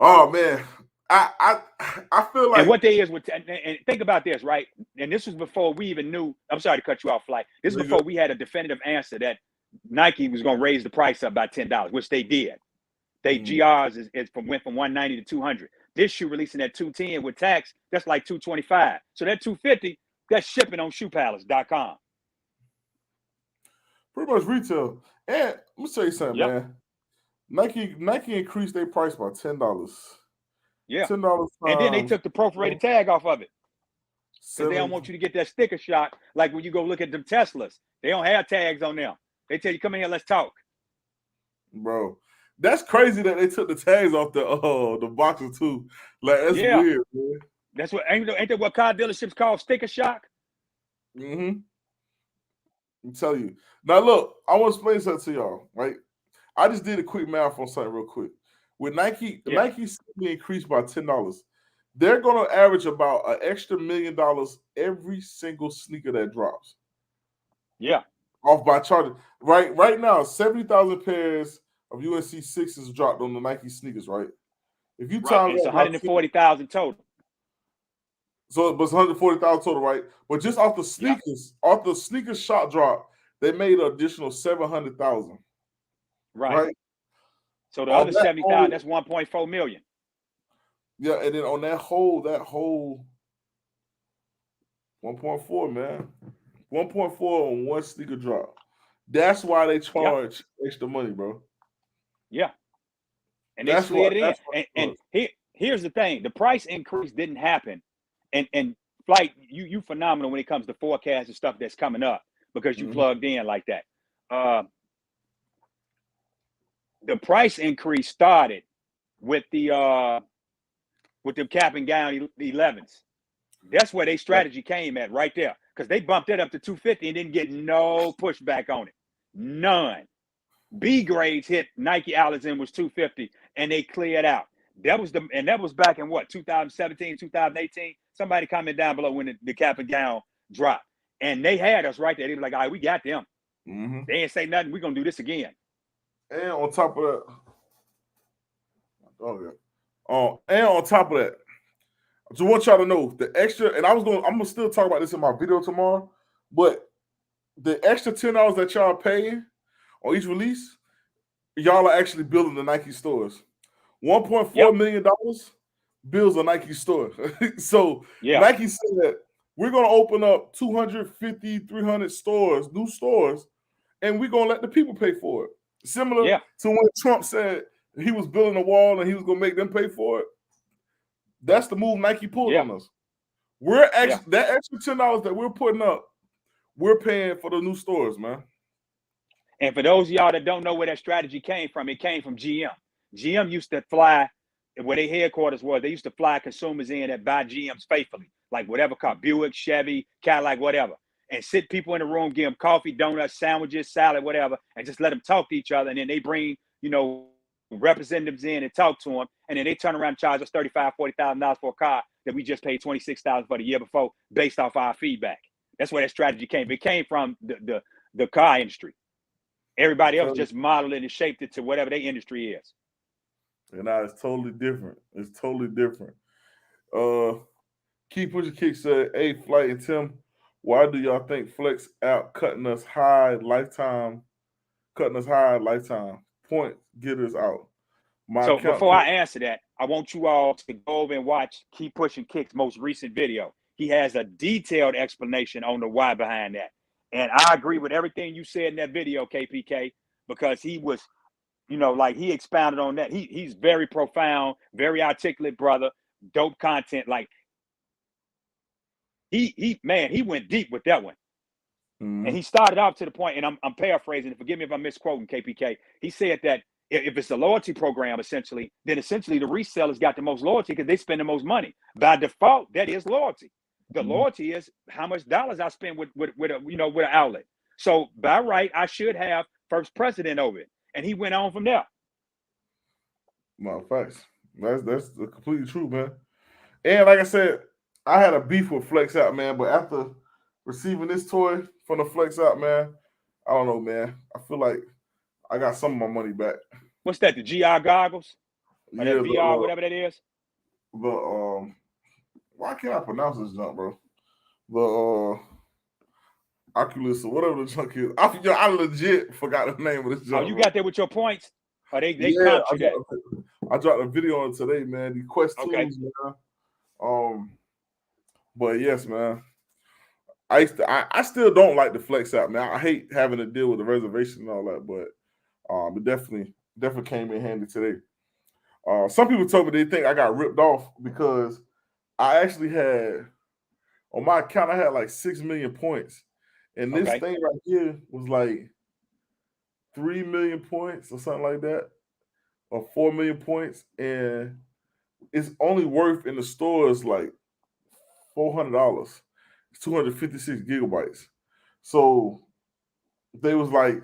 oh man. I feel like, and what they is with, and think about this, right? And this was before we even knew. I'm sorry to cut you off, Flight. This is before we had a definitive answer that Nike was going to raise the price up by $10, which they did. They GRs went from 190 to 200. This shoe releasing at 210 with tax, that's like 225. So that 250, that's shipping on shoepalace.com. Pretty much retail. And let me tell you something, man. Nike increased their price by $10. Yeah. $10. And then they took the perforated tag off of it. Because they don't want you to get that sticker shock like when you go look at them Teslas. They don't have tags on them. They tell you, come in here, let's talk. Bro, that's crazy that they took the tags off the boxes too. Like, that's weird, man. That's what ain't that what car dealerships call sticker shock? Mm-hmm. I'm telling you. Now look, I want to explain something to y'all, right? I just did a quick math on something real quick. With Nike increased by $10. They're going to average about an extra $1 million every single sneaker that drops. Yeah. Off by charging. Right now, 70,000 pairs of UNC 6s dropped on the Nike sneakers, right? If you time it's 140,000 total. So it was 140,000 total, right? But just off the sneakers, off the sneaker shot drop, they made an additional 700,000. Right. So the other 70,000, that's 1.4 million. Yeah, and then on that whole 1.4, man. 1.4 on one sneaker drop. That's why they charge extra money, bro. Yeah. and they slid it in. And here's the thing: the price increase didn't happen, and Flight, you phenomenal when it comes to forecasts and stuff that's coming up because you plugged in like that. The price increase started with the cap and gown 11s. That's where their strategy came at right there, because they bumped it up to 250 and didn't get no pushback on it, none. B grades hit Nike Allison was 250 and they cleared out. That was back in what, 2017, 2018. Somebody comment down below when the cap and gown dropped, and they had us right there. They were like, all right, we got them. They ain't say nothing. We're gonna do this again. And on top of that, and on top of that, I just want y'all to know the extra, and I'm gonna still talk about this in my video tomorrow, but the extra $10 that y'all paying on each release, y'all are actually building the Nike stores. $1.4 million builds a Nike store. So Nike said we're gonna open up 250, 300 stores, new stores, and we're gonna let the people pay for it. Similar to when Trump said he was building a wall and he was gonna make them pay for it. That's the move Nike pulled on us. We're actually that extra $10 that we're putting up, we're paying for the new stores, man. And for those of y'all that don't know where that strategy came from, it came from GM. GM used to fly where their headquarters was. They used to fly consumers in that buy GMs faithfully, like whatever car, Buick, Chevy, Cadillac, whatever, and sit people in the room, give them coffee, donuts, sandwiches, salad, whatever, and just let them talk to each other. And then they bring, representatives in and talk to them, and then they turn around and charge us $35,000, $40,000 for a car that we just paid $26,000 for the year before, based off our feedback. That's where that strategy came. It came from the car industry. Everybody else just modeled it and shaped it to whatever their industry is. And now it's totally different. It's totally different. Keep Pushing Kick said, "Hey, Flight and Tim, why do y'all think Flex out cutting us high lifetime? Point getters out." So before I answer that, I want you all to go over and watch Keep Pushing Kick's most recent video. He has a detailed explanation on the why behind that. And I agree with everything you said in that video, KPK, because he was, he expounded on that. He's very profound, very articulate brother, dope content. Like he went deep with that one. And he started off to the point, and I'm paraphrasing, forgive me if I'm misquoting KPK. He said that if it's a loyalty program, then essentially the resellers got the most loyalty because they spend the most money. By default, that is loyalty. The loyalty is how much dollars I spend with an outlet. So by right, I should have first precedent over it. And he went on from there. No, facts. That's completely true, man. And like I said, I had a beef with Flex Out, man, but after receiving this toy from the Flex Out, man, I don't know, man. I feel like I got some of my money back. What's that? The GR goggles? Or that VR, whatever that is? Why can't I pronounce this junk, bro? The Oculus or whatever the junk is. I legit forgot the name of this junk. Oh, you got that with your points? Or they comped you that? I dropped a video on today, man. The Quest 2s, man. But yes, man. I still don't like the Flex Out, man. I hate having to deal with the reservation and all that, but it definitely came in handy today. Some people told me they think I got ripped off because I actually had, on my account, I had like 6 million points. And this thing right here was like 3 million points or something like that, or 4 million points. And it's only worth in the stores like $400. It's 256 gigabytes. So they was like,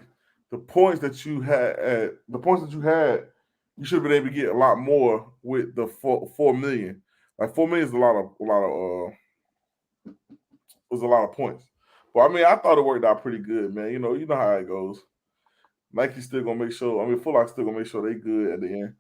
the points that you had, you should have been able to get a lot more with the 4 million. Like 4 million is a lot of points. But I mean, I thought it worked out pretty good, man. You know how it goes. Nike's still gonna make sure. Foot Locker still gonna make sure they good at the end.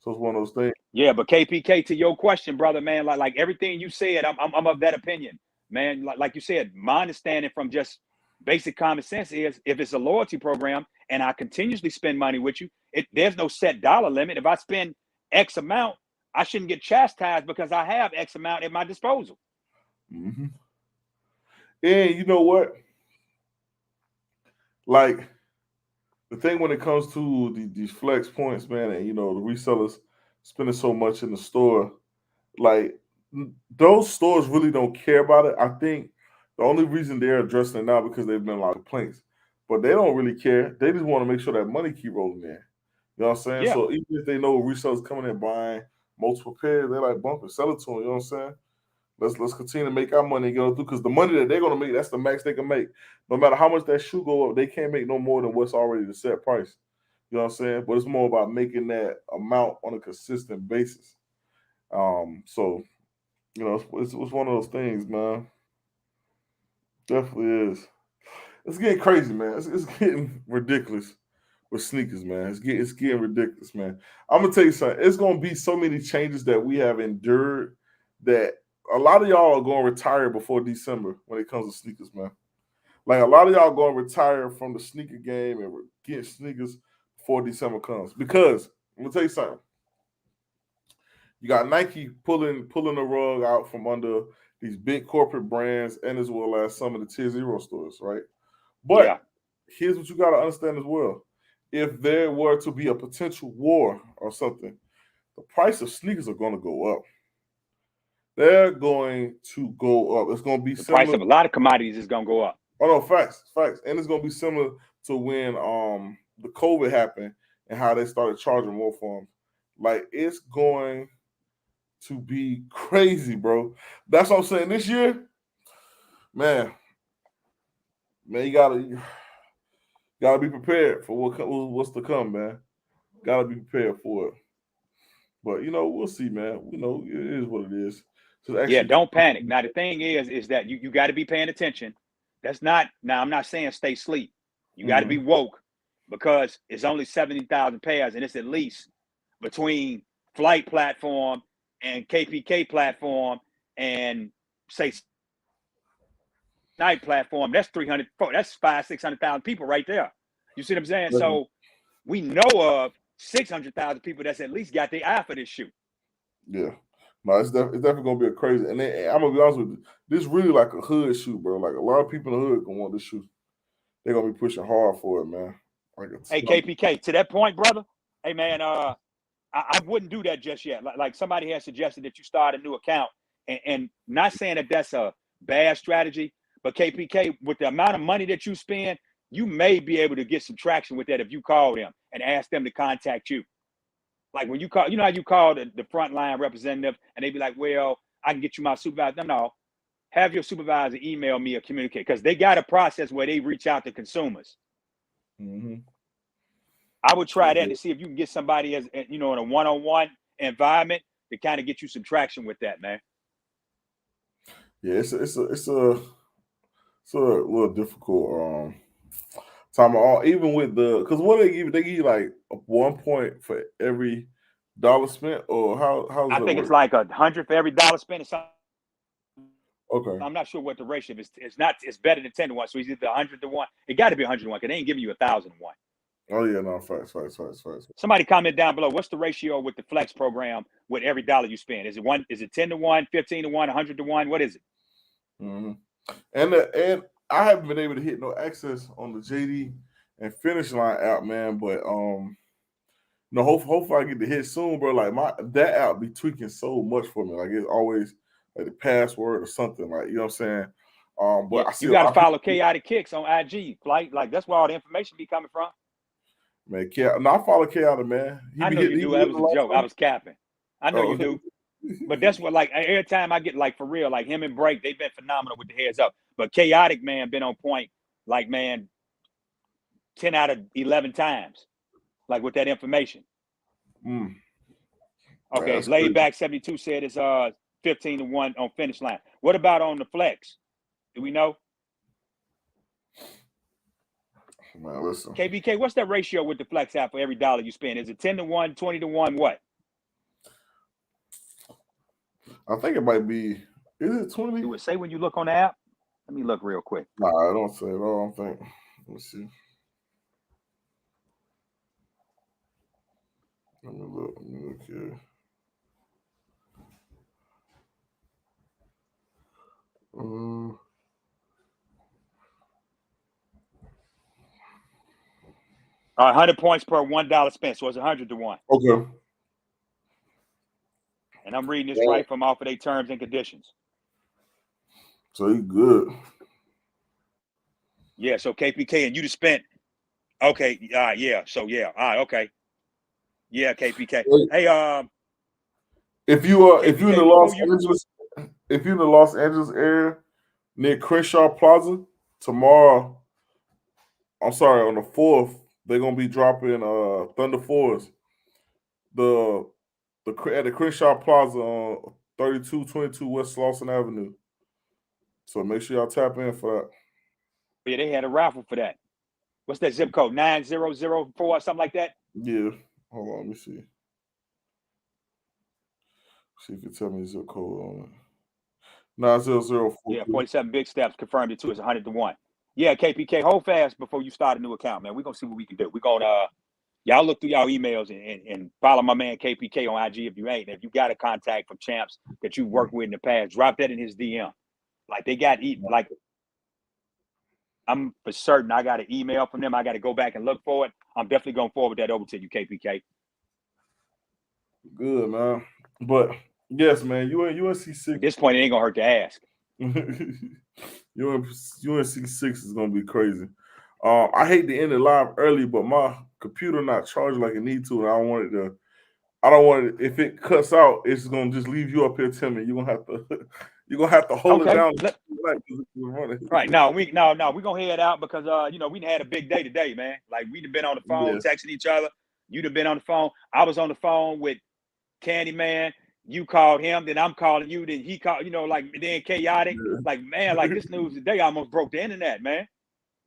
So it's one of those things. Yeah, but KPK, to your question, brother, man, like everything you said, I'm of that opinion, man. Like you said, my understanding from just basic common sense is if it's a loyalty program and I continuously spend money with you, there's no set dollar limit. If I spend X amount, I shouldn't get chastised because I have X amount at my disposal. Mm-hmm. And you know what? Like, the thing when it comes to these flex points, man, and the resellers spending so much in the store, like those stores really don't care about it. I think the only reason they're addressing it now because they've been a lot of complaints, but they don't really care. They just want to make sure that money keep rolling in. You know what I'm saying? Yeah. So even if they know resellers coming in buying multiple pairs, they're like bump it, sell it to them. You know what I'm saying? Let's continue to make our money and go through because the money that they're gonna make, that's the max they can make. No matter how much that shoe go up, they can't make no more than what's already the set price. You know what I'm saying? But it's more about making that amount on a consistent basis. So it's one of those things, man. Definitely is. It's getting crazy, man. It's getting ridiculous with sneakers, man. It's getting ridiculous, man. I'm gonna tell you something. It's gonna be so many changes that we have endured that a lot of y'all are gonna retire before December when it comes to sneakers, man. Like a lot of y'all gonna retire from the sneaker game and get sneakers before December comes. Because I'm gonna tell you something. You got Nike pulling the rug out from under these big corporate brands and as well as some of the tier zero stores, right? Yeah. But here's what you got to understand as well. If there were to be a potential war or something, the price of sneakers are going to go up. They're going to go up. It's going to be The price similar. of a lot of commodities is gonna go up. Oh no, facts, and it's going to be similar to when the COVID happened and how they started charging more for them. Like it's going to be crazy, bro. That's what I'm saying. This year, man, you gotta be prepared for what's to come, man. Gotta be prepared for it. But we'll see, man. It is what it is. So Yeah, actually, don't panic. Now the thing is that you got to be paying attention. That's not now. I'm not saying stay asleep. You got to be mhm. woke because it's only 70,000 pairs, and it's at least between Flight platform and KPK platform and say Night platform. That's 300. That's 600,000 people right there. You see what I'm saying? So we know of 600,000 people that's at least got their eye for this shoe. Yeah. No, it's definitely gonna be a crazy. And I'm gonna be honest with you, this really like a hood shoe, bro. Like a lot of people in the hood gonna want this shoe. They're gonna be pushing hard for it, man. Like Hey KPK, to that point, brother. Hey man, I wouldn't do that just yet. Like somebody has suggested that you start a new account, and not saying that that's a bad strategy, but KPK, with the amount of money that you spend, you may be able to get some traction with that if you call them and ask them to contact you. Like when you call, you know how you call the frontline representative and they be like, well, I can get you my supervisor. No, have your supervisor email me or communicate because they got a process where they reach out to consumers. mm-hmm. I would try that to see if you can get somebody as in a one-on-one environment to kind of get you some traction with that, man. Yeah, it's a little difficult. Time all even with because what they give you like 1 point for every dollar spent, or how does I that think it's work? like 100 for every dollar spent or something. Okay. I'm not sure what the ratio is. It's not. It's better than 10 to 1. So it's either 100 to 1. It got to be 100 to 1 because they ain't giving you 1,000 to 1. Oh yeah, no, facts. Somebody comment down below. What's the ratio with the flex program with every dollar you spend? Is it one? Is it 10 to 1, 15 to 1, 100 to 1? What is it? Mm-hmm. And I haven't been able to hit no access on the JD and Finish Line app, man. But no, hopefully I get to hit soon, bro. Like that app be tweaking so much for me. Like it's always like the password or something. Like you know what I'm saying. Yeah, But I see you a got lot to of people. follow Chaotic Kicks on IG, Flight. Like that's where all the information be coming from. Man, no, I follow K out, man. He I be know you hitting. He do. be That hitting was a a lot joke. for I me. was capping. I know you Oh, do. But that's what, like, every time I get, like, for real, like him and Break, they've been phenomenal with the heads up. But Chaotic, man, been on point, like, man, 10 out of 11 times, like, with that information. man, Okay, that's Laid crazy. Back 72 said it's 15 to 1 on Finish Line. What about on the flex? Do we know? Man, listen. KBK, what's that ratio with the flex app for every dollar you spend? Is it 10 to 1, 20 to 1, what? I think it might be. Is it 20? Do it say when you look on the app? Let me look real quick. Nah, I don't say it. I don't think. Let me see. Let me look. Let me look here. 100 points per $1 spent, so it's 100 to 1. Okay. And I'm reading this Yeah. right from off of their terms and conditions. So you good. Yeah, so KPK, and you just spent. Okay, yeah. So yeah, all right, okay. Yeah, KPK. Hey, if you're in KPK, the Los Angeles area near Crenshaw Plaza tomorrow, I'm sorry, on the 4th, they're gonna be dropping Thunder Force. At the Crenshaw Plaza on 3222 West Slauson Avenue. So make sure y'all tap in for that. Yeah, they had a raffle for that. What's that zip code? 9004 or something like that? Yeah. Hold on, let me see. See if you tell me the zip code on it. 90042. Yeah, 47 big steps confirmed it too. It's 100 to 1. Yeah, KPK, hold fast before you start a new account, man. We're gonna see what we can do. We're gonna y'all look through y'all emails and follow my man KPK on IG if you ain't. If you got a contact from champs that you worked with in the past, drop that in his DM. Like they got like I'm for certain I got an email from them. I got to go back and look for it. I'm definitely going to forward that over to you, KPK. Good, man. But yes, man, UNC 6. At this point, it ain't going to hurt to ask. UNC 6 is going to be crazy. I hate to end it live early, but my computer not charged like it need to, and I don't want it. If it cuts out, it's gonna just leave you up here, Timmy. You're gonna have to hold it down. Right. No, we're gonna head out because we had a big day today, man. Like we've been on the phone texting each other. You'd have been on the phone. I was on the phone with Candyman. You called him, then I'm calling you, then he called, then chaotic. Yeah. Like, man, like this news today almost broke the internet, man.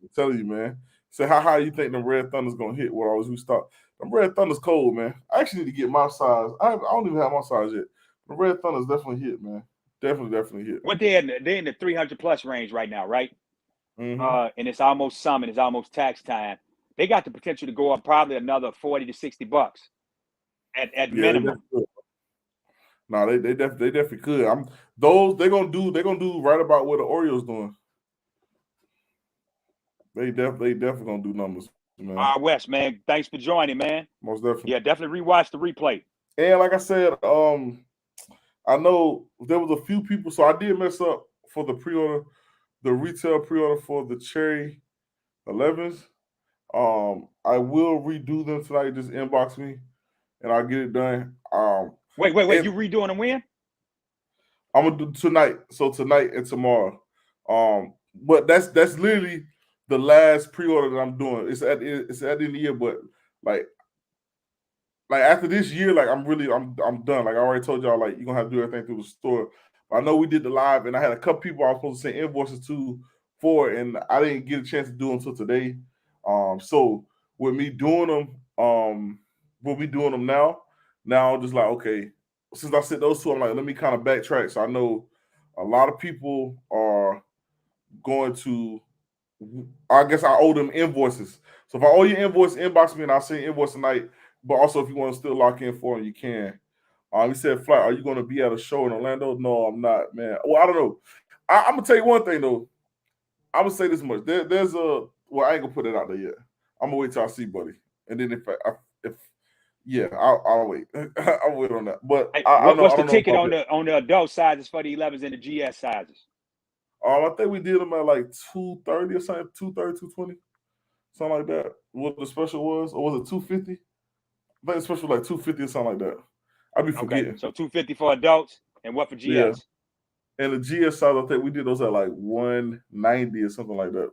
I'm telling you, man. So how you think the Red Thunder's gonna hit what always we start? The Red Thunder's cold, man. I actually need to get my size. I don't even have my size yet. The Red Thunder's definitely hit, man. Definitely hit. What they're in the 300 plus range right now, right? Mm-hmm. And it's almost summer. It's almost tax time. They got the potential to go up probably another $40 to $60 at minimum. No, they definitely could. They're gonna do right about what the Orioles doing. They definitely gonna do numbers, man. Wes, man, thanks for joining, man. Most definitely. Yeah, definitely rewatch the replay. And like I said, I know there was a few people, so I did mess up for the pre-order, the retail pre-order for the Cherry 11s. I will redo them tonight. Just inbox me, and I'll get it done. Wait! You redoing them when? I'm gonna do tonight. So tonight and tomorrow. But that's literally the last pre-order that I'm doing. It's at the end of the year, but like after this year, like I'm done. Like I already told y'all, like you're gonna have to do everything through the store. But I know we did the live, and I had a couple people I was supposed to send invoices to for, and I didn't get a chance to do them until today. So with me doing them, we'll be doing them now. Now I'm just like, okay, since I sent those two, I'm like, let me kind of backtrack. So I know a lot of people are going to, I guess I owe them invoices. So if I owe you invoice, inbox me and I'll send invoice tonight. But also, if you want to still lock in for them, you can. He said, Flat, are you going to be at a show in Orlando? No, I'm not, man. Well, I don't know. I'm going to tell you one thing, though. I'm going to say this much. I ain't going to put it out there yet. I'm going to wait till I see Buddy. And then I'll wait. I'll wait on that. But what's the ticket on the adult sizes for the 11s and the GS sizes? I think we did them at like $230 or something, $230, $220, something like that. What the special was, or was it $250? I think the special was like $250 or something like that. I'd be forgetting. Okay, so $250 for adults, and what for GS? Yeah. And the GS size, I think we did those at like $190 or something like that.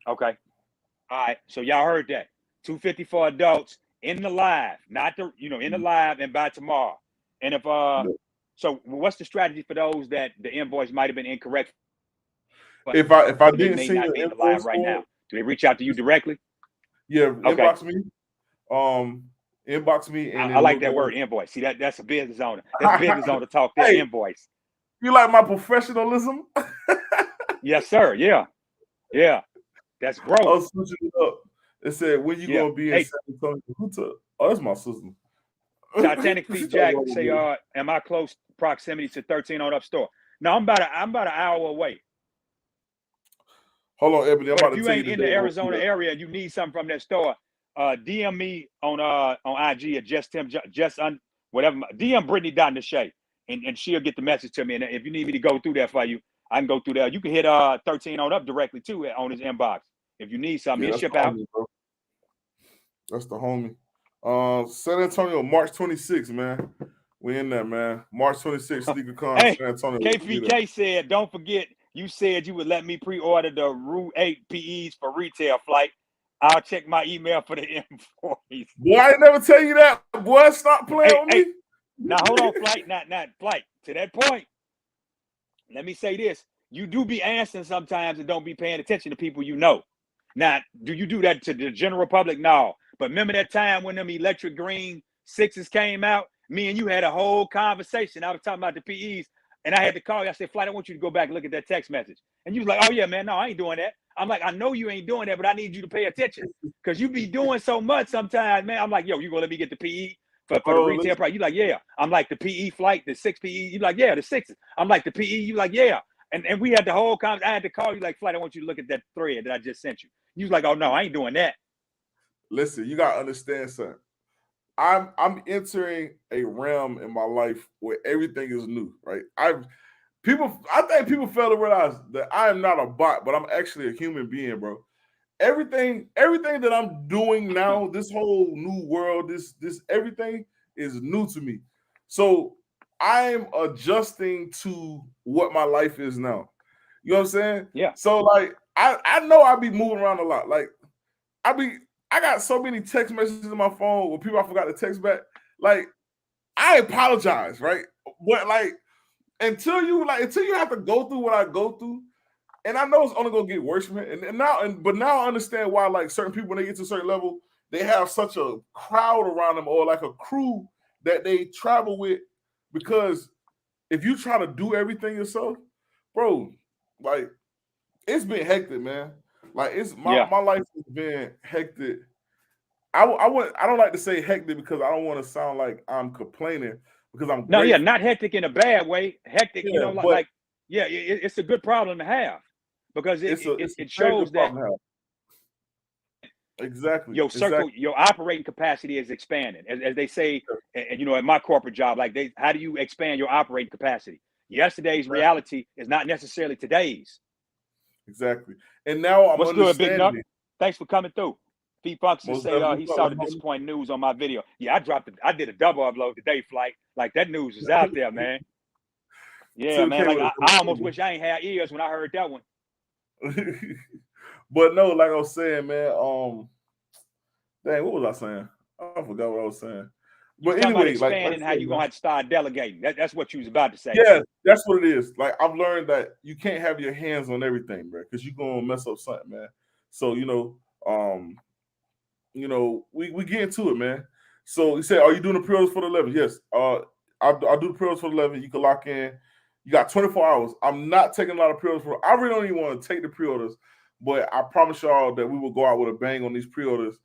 Okay. All right. So y'all heard that. $250 for adults in the live, not the in the live and by tomorrow. And if so what's the strategy for those that the invoice might have been incorrect? If I didn't see the live right now, do they reach out to you directly? Yeah, okay. Inbox me. Inbox me. And I like that word, invoice. See, that's a business owner. That's a business owner talk. That invoice. You like my professionalism? Yes, sir. Yeah. That's growth. I was switching it up. It said, when you gonna be in San Antonio? Oh, that's my sister. Titanic Feet Jack say, am I close proximity to 13 on up store? No, I'm about an hour away. Hold on, Ebony. But if you ain't in the Arizona area and you need something from that store, DM me on IG at whatever. DM Brittany Deshay, and she'll get the message to me. And if you need me to go through that for you, I can go through that. You can hit 13 on up directly too on his inbox if you need something. He'll ship out. Homie, that's the homie. San Antonio, March 26th, man. We in there, man. March 26th, SneakerCon, hey, San Antonio. KPK said, don't forget, you said you would let me pre-order the Route 8 PEs for retail flight. I'll check my email for the M40s. Boy, I ain't never tell you that. Boy, stop playing on me. Now, hold on, Flight, not Flight. To that point, let me say this. You do be answering sometimes and don't be paying attention to people you know. Now, do you do that to the general public? No. But remember that time when them electric green 6s came out? Me and you had a whole conversation. I was talking about the PEs, and I had to call you. I said, Flight, I want you to go back and look at that text message. And you was like, oh, yeah, man, no, I ain't doing that. I'm like, I know you ain't doing that, but I need you to pay attention because you be doing so much sometimes, man. I'm like, yo, you going to let me get the PE for the retail price? You like, yeah. I'm like, the PE Flight, the 6 PE. You like, yeah, the 6s. I'm like, the PE. You like, yeah. And we had the whole conversation. I had to call you like, Flight, I want you to look at that thread that I just sent you. You was like, oh, no, I ain't doing that. Listen, you got to understand something. I'm entering a realm in my life where everything is new, right? I think people fail to realize that I am not a bot, but I'm actually a human being, bro. Everything that I'm doing now, this whole new world, this everything is new to me. So I'm adjusting to what my life is now. You know what I'm saying? Yeah. So like I know I be moving around a lot. Like I got so many text messages in my phone with people I forgot to text back. Like, I apologize, right? But like, until you have to go through what I go through, and I know it's only gonna get worse, man. But now I understand why, like, certain people when they get to a certain level, they have such a crowd around them or like a crew that they travel with. Because if you try to do everything yourself, bro, like, it's been hectic, man. Like my life has been hectic. I don't like to say hectic because I don't want to sound like I'm complaining because I'm no, grateful. Yeah, not hectic in a bad way. Hectic, yeah, you know, like it's a good problem to have because it shows that exactly your operating capacity is expanding, as they say, you know, at my corporate job. Like how do you expand your operating capacity? Yesterday's reality is not necessarily today's. Exactly. And now I'm What's understanding. Good, Big Nut? Thanks for coming through. Pete Function say he saw the disappointing news on my video. Yeah, I did a double upload today, Flight. Like that news is out there, man. Yeah, man. Like I almost wish I ain't had ears when I heard that one. But no, like I was saying, man. Dang, what was I saying? I forgot what I was saying. But anyway, expanding, how you gonna have to start delegating. That's what you was about to say. Yeah, that's what it is. Like I've learned that you can't have your hands on everything, bro, because you're gonna mess up something, man. So we get into it, man. So he said, "Are you doing the pre-orders for the 11?" Yes. I'll do the pre-orders for the 11. You can lock in. You got 24 hours. I'm not taking a lot of pre-orders I really don't even want to take the pre-orders, but I promise y'all that we will go out with a bang on these pre-orders,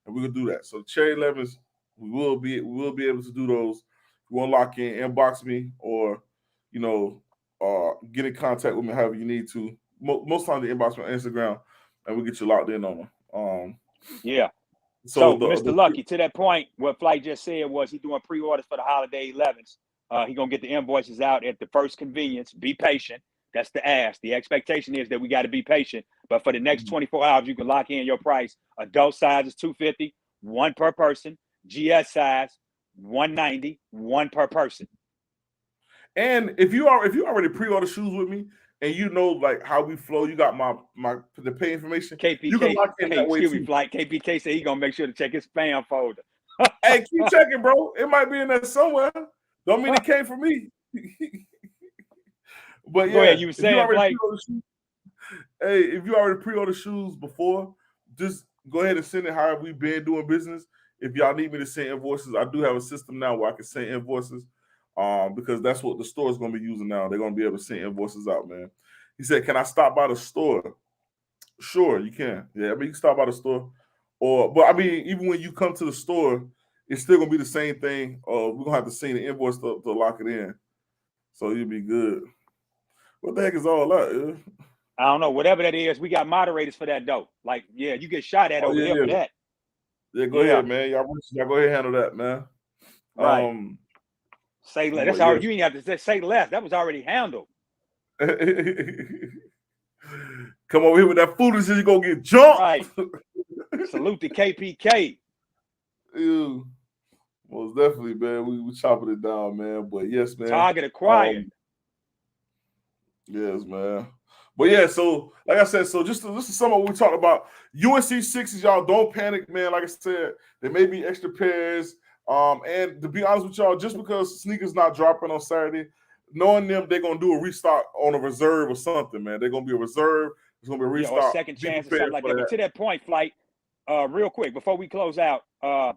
and we will do that. So Cherry 11s. We will be able to do those. If you want to lock in, inbox me, or get in contact with me however you need to. Most times the inbox me on Instagram, and we'll get you locked in on them. Yeah. So Mr. Lucky, to that point, what Flight just said was he doing pre-orders for the holiday 11s. He gonna get the invoices out at the first convenience. Be patient. That's the ask. The expectation is that we got to be patient. But for the next 24 hours, you can lock in your price. Adult size is $250, one per person. GS size, $190, one per person. And if you already pre-order shoes with me, and you know like how we flow, you got the pay information. KPK, you can lock in that way too. Flight. KPK said he gonna make sure to check his spam folder. Hey, keep checking, bro. It might be in there somewhere. Don't mean it came from me. But yeah, go ahead, you were saying, Flight. Hey, if you already pre-ordered shoes before, just go ahead and send it however we've been doing business. If y'all need me to send invoices, I do have a system now where I can send invoices because that's what the store is going to be using now. They're going to be able to send invoices out, man. He said, can I stop by the store? Sure, you can. Yeah, I mean, you can stop by the store. But I mean, even when you come to the store, it's still going to be the same thing. We're going to have to send the invoice to lock it in. So you'll be good. What the heck is all that? Yeah? I don't know. Whatever that is, we got moderators for that, though. Like, yeah, you get shot at over here for that. Yeah, go ahead, man. Y'all go ahead and handle that, man. Right. Say less. That's already, you ain't have to say less. That was already handled. Come over here with that foolishness, you're gonna get jumped. Right. Salute to KPK. Ew. Most definitely, man. We chopping it down, man. But yes, man. Target acquired. Yes, man. But yeah, so like I said, so just to sum up what we talked about, UNC Sixers, y'all don't panic, man. Like I said, there may be extra pairs. And to be honest with y'all, just because sneakers not dropping on Saturday, knowing them, they're gonna do a restock on a reserve or something, man. They're gonna be a reserve. It's gonna be a restock. Or a second chance or something like that. But to that point, Flight, real quick before we close out, I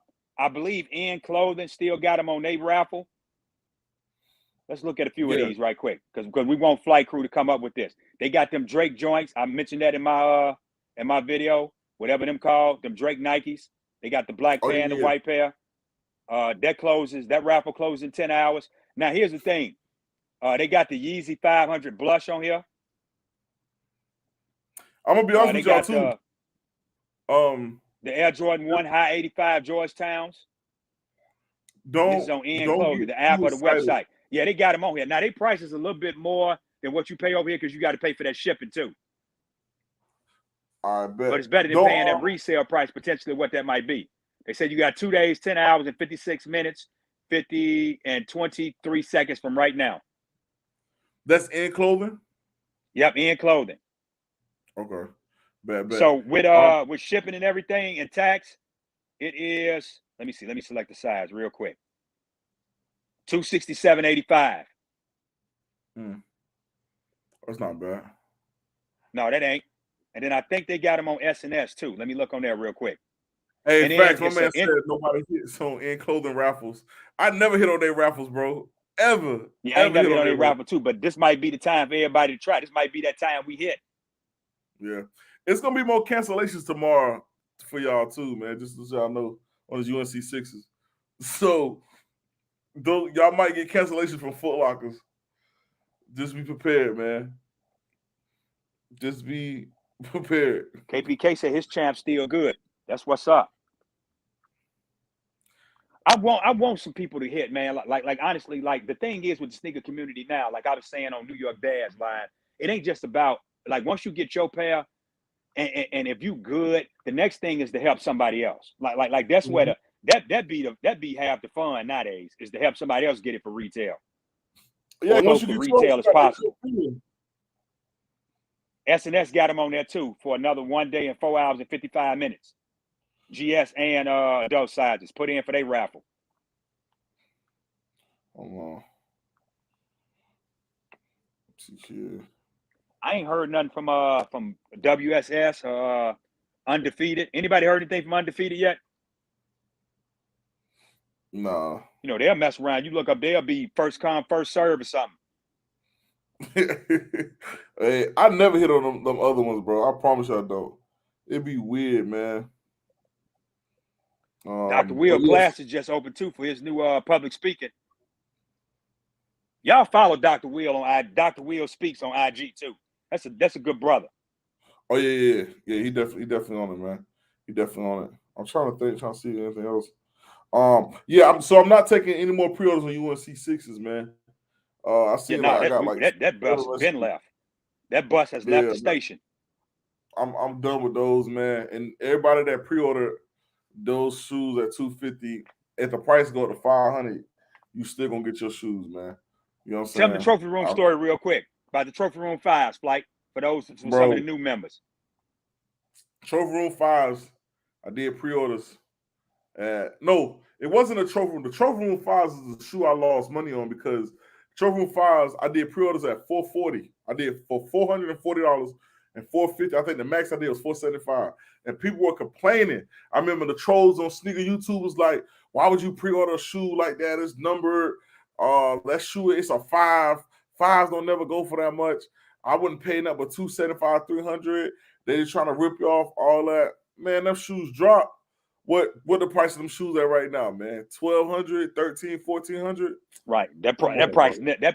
believe In Clothing still got them on their raffle. Let's look at a few of these right quick, because we want Flight Crew to come up with this. They got them Drake joints. I mentioned that in my video, whatever them called, them Drake Nikes. They got the black pair and the white pair. That raffle closes in 10 hours. Now here's the thing. They got the Yeezy 500 blush on here. I'm gonna be honest with y'all too. The Air Jordan 1 High 85 Georgetowns. This is on In Clothing, the app or the website. Yeah, they got them on here. Now, their price is a little bit more than what you pay over here because you got to pay for that shipping too. I bet. But it's better than paying that resale price, potentially what that might be. They said you got 2 days, 10 hours, and 56 minutes, 50 and 23 seconds from right now. That's In Clothing? Yep, In Clothing. Okay. Bet. So with shipping and everything and tax, it is, let me see. Let me select the size real quick. $267.85. That's not bad. No, that ain't. And then I think they got them on S&S too. Let me look on there real quick. Hey, in fact, my man said nobody hits on In Clothing raffles. I never hit on their raffles, bro. Ever. Yeah, I ain't never hit on their raffle too, but this might be the time for everybody to try. This might be that time we hit. Yeah. It's going to be more cancellations tomorrow for y'all too, man. Just so y'all know on the UNC Sixers. So, y'all might get cancellations from Foot Lockers. Just be prepared, man. Just be prepared. KPK said his champ's still good. That's what's up. I want some people to hit, man. Like honestly, like the thing is with the sneaker community now, like I was saying on New York Dad's line, it ain't just about like once you get your pair, and if you good, the next thing is to help somebody else. Like that's where that be half the fun nowadays is to help somebody else get it for retail. Yeah, or once you retail as possible. S&S got them on there too for another 1 day and 4 hours and 55 minutes. GS and adult sizes put in for their raffle. Hold on. I ain't heard nothing from WSS Undefeated. Anybody heard anything from Undefeated yet? No. You know, they'll mess around. You look up, they'll be first come, first serve or something. Hey, I never hit on them other ones, bro. I promise you I don't. It'd be weird, man. Dr. Will classes just opened too for his new public speaking. Y'all follow Dr. Will on Dr. Will Speaks on IG too. That's a good brother. Oh yeah. He definitely on it, man. He definitely on it. I'm trying to see anything else. I'm not taking any more pre-orders on UNC Sixes, man. I see that bus been left. That bus has left the station. I'm done with those, man. And everybody that pre-ordered those shoes at $250, if the price go up to $500, you still gonna get your shoes, man. You know what I'm saying? Tell them the Trophy Room story real quick about the Trophy Room 5s, Flight, for some of the new members. Trophy Room 5s, I did pre-orders. No, it wasn't a Trophy Room. The Trophy Room 5s is a shoe I lost money on because Trophy Room 5s, I did pre-orders at $440. I did for $440 and $450. I think the max I did was $475. And people were complaining. I remember the trolls on Sneaker YouTube was like, why would you pre-order a shoe like that? It's numbered. That shoe, it's a 5. 5s don't never go for that much. I wouldn't pay nothing but $275, $300. They just trying to rip you off all that. Man, them shoes drop. What the price of them shoes at right now, man? $1,200, $1,300, $1,400? Right. That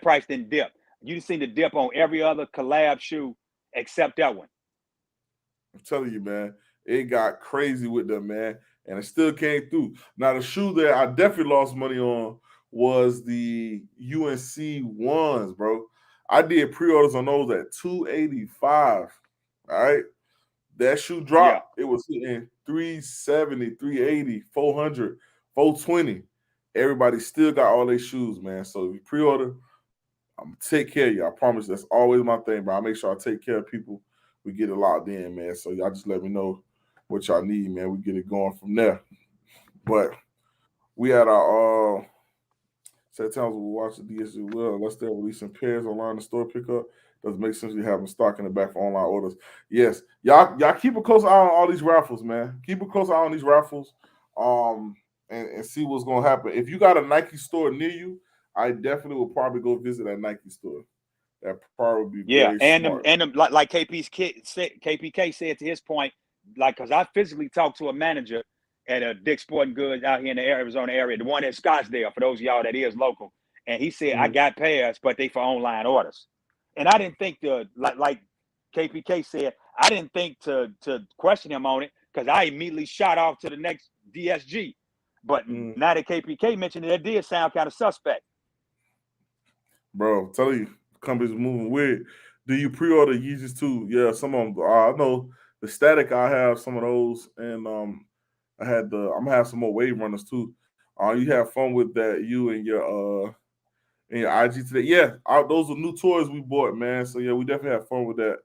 price didn't dip. You seen the dip on every other collab shoe except that one. I'm telling you, man, it got crazy with them, man. and it still came through. Now the shoe that I definitely lost money on was the UNC ones, bro. I did pre-orders on those at $285. All right. That shoe Yeah. dropped. It was hitting 370, 380, 400, 420. Everybody still got all their shoes, man. So if you pre-order, I'm gonna take care of you. I promise that's always my thing, bro. I make sure I take care of people. We get it locked in, man. So y'all just let me know what y'all need, man. We get it going from there. But we had our set times we'll watch the DSG well. Unless they're releasing pairs online in store pickup. Doesn't make sense to have them stock in the back for online orders. Yes, y'all keep a close eye on all these raffles, man. Keep a close eye on these raffles, and see what's gonna happen. If you got a Nike store near you, I definitely will probably go visit that Nike store. That probably would be very smart. Like KPK said to his point, like, because I physically talked to a manager at a Dick's Sporting Goods out here in the Arizona area, the one at Scottsdale, for those of y'all that is local. And he said, I got pairs, but they for online orders. And I didn't think like KPK said, I didn't think to question him on it, because I immediately shot off to the next DSG. But now that KPK mentioned it, that did sound kind of suspect. Bro, I'm telling you, companies moving weird. Do you pre-order Yeezys too? Yeah, some of them. I know the Static. I have some of those, and I'm gonna have some more Wave Runners too. You have fun with that, you and your IG today. Yeah, those are new toys we bought, man. So yeah, we definitely have fun with that.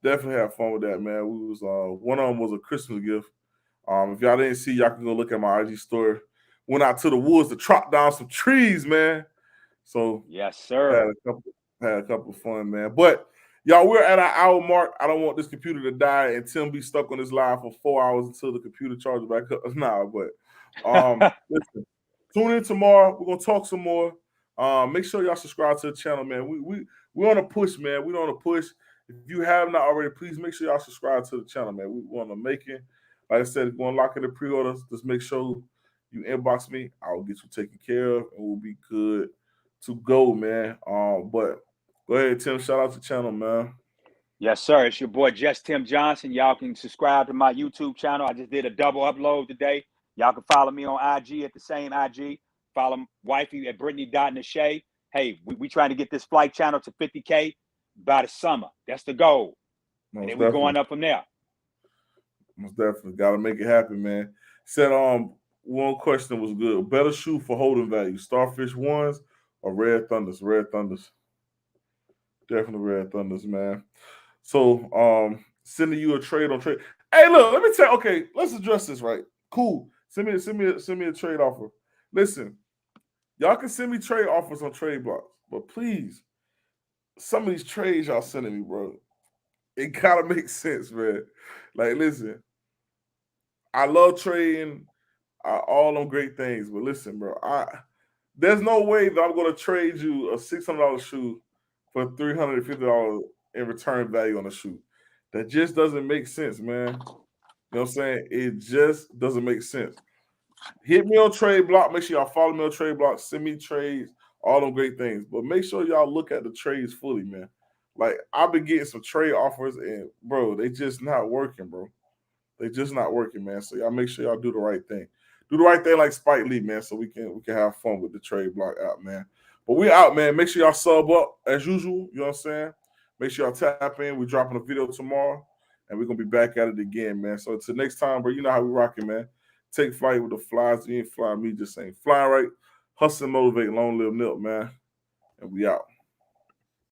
Definitely have fun with that, man. We was one of them was a Christmas gift. If y'all didn't see, y'all can go look at my IG story. Went out to the woods to chop down some trees, man. So yes, sir. Had a couple of fun, man. But y'all, we're at our hour mark. I don't want this computer to die and Tim be stuck on this line for 4 hours until the computer charges back up. Nah, but listen, tune in tomorrow. We're gonna talk some more. Make sure y'all subscribe to the channel, man. We're on a push, man. We're on a push. If you have not already, please make sure y'all subscribe to the channel, man. We want to make it. Like I said, if you want to lock in the pre-orders, just make sure you inbox me. I'll get you taken care of, and we'll be good to go, man. But go ahead, Tim. Shout out to the channel, man. Yes, sir. It's your boy Just Tim Johnson. Y'all can subscribe to my YouTube channel. I just did a double upload today. Y'all can follow me on IG at the same IG. Follow wifey at Brittany.Nashay. Hey, we trying to get this flight channel to 50K by the summer. That's the goal. Most and then we're going up from there. Most definitely. Got to make it happen, man. Said one question was good. Better shoe for holding value, Starfish ones or Red Thunders? Red Thunders. Definitely Red Thunders, man. So sending you a trade on trade. Hey, look, let me tell you, okay, let's address this, right? Cool. Send me a trade offer. Listen, y'all can send me trade offers on trade blocks, but please, some of these trades y'all sending me, bro, it gotta make sense, man. Like, listen, I love trading all them great things, but listen, bro, there's no way that I'm gonna trade you a $600 shoe for $350 in return value on a shoe. That just doesn't make sense, man. You know what I'm saying? It just doesn't make sense. Hit me on Trade Block. Make sure y'all follow me on Trade Block. Send me trades, all them great things. But make sure y'all look at the trades fully, man. Like, I've been getting some trade offers, and, bro, they just not working, bro. They just not working, man. So y'all make sure y'all do the right thing. Do the right thing like Spike Lee, man, so we can have fun with the Trade Block app, man. But we out, man. Make sure y'all sub up as usual. You know what I'm saying? Make sure y'all tap in. We're dropping a video tomorrow, and we're going to be back at it again, man. So until next time, bro, you know how we rocking, man. Take flight with the flies. You ain't flying me, just saying fly right. Hustle and motivate. Long live Nip, man. And we out.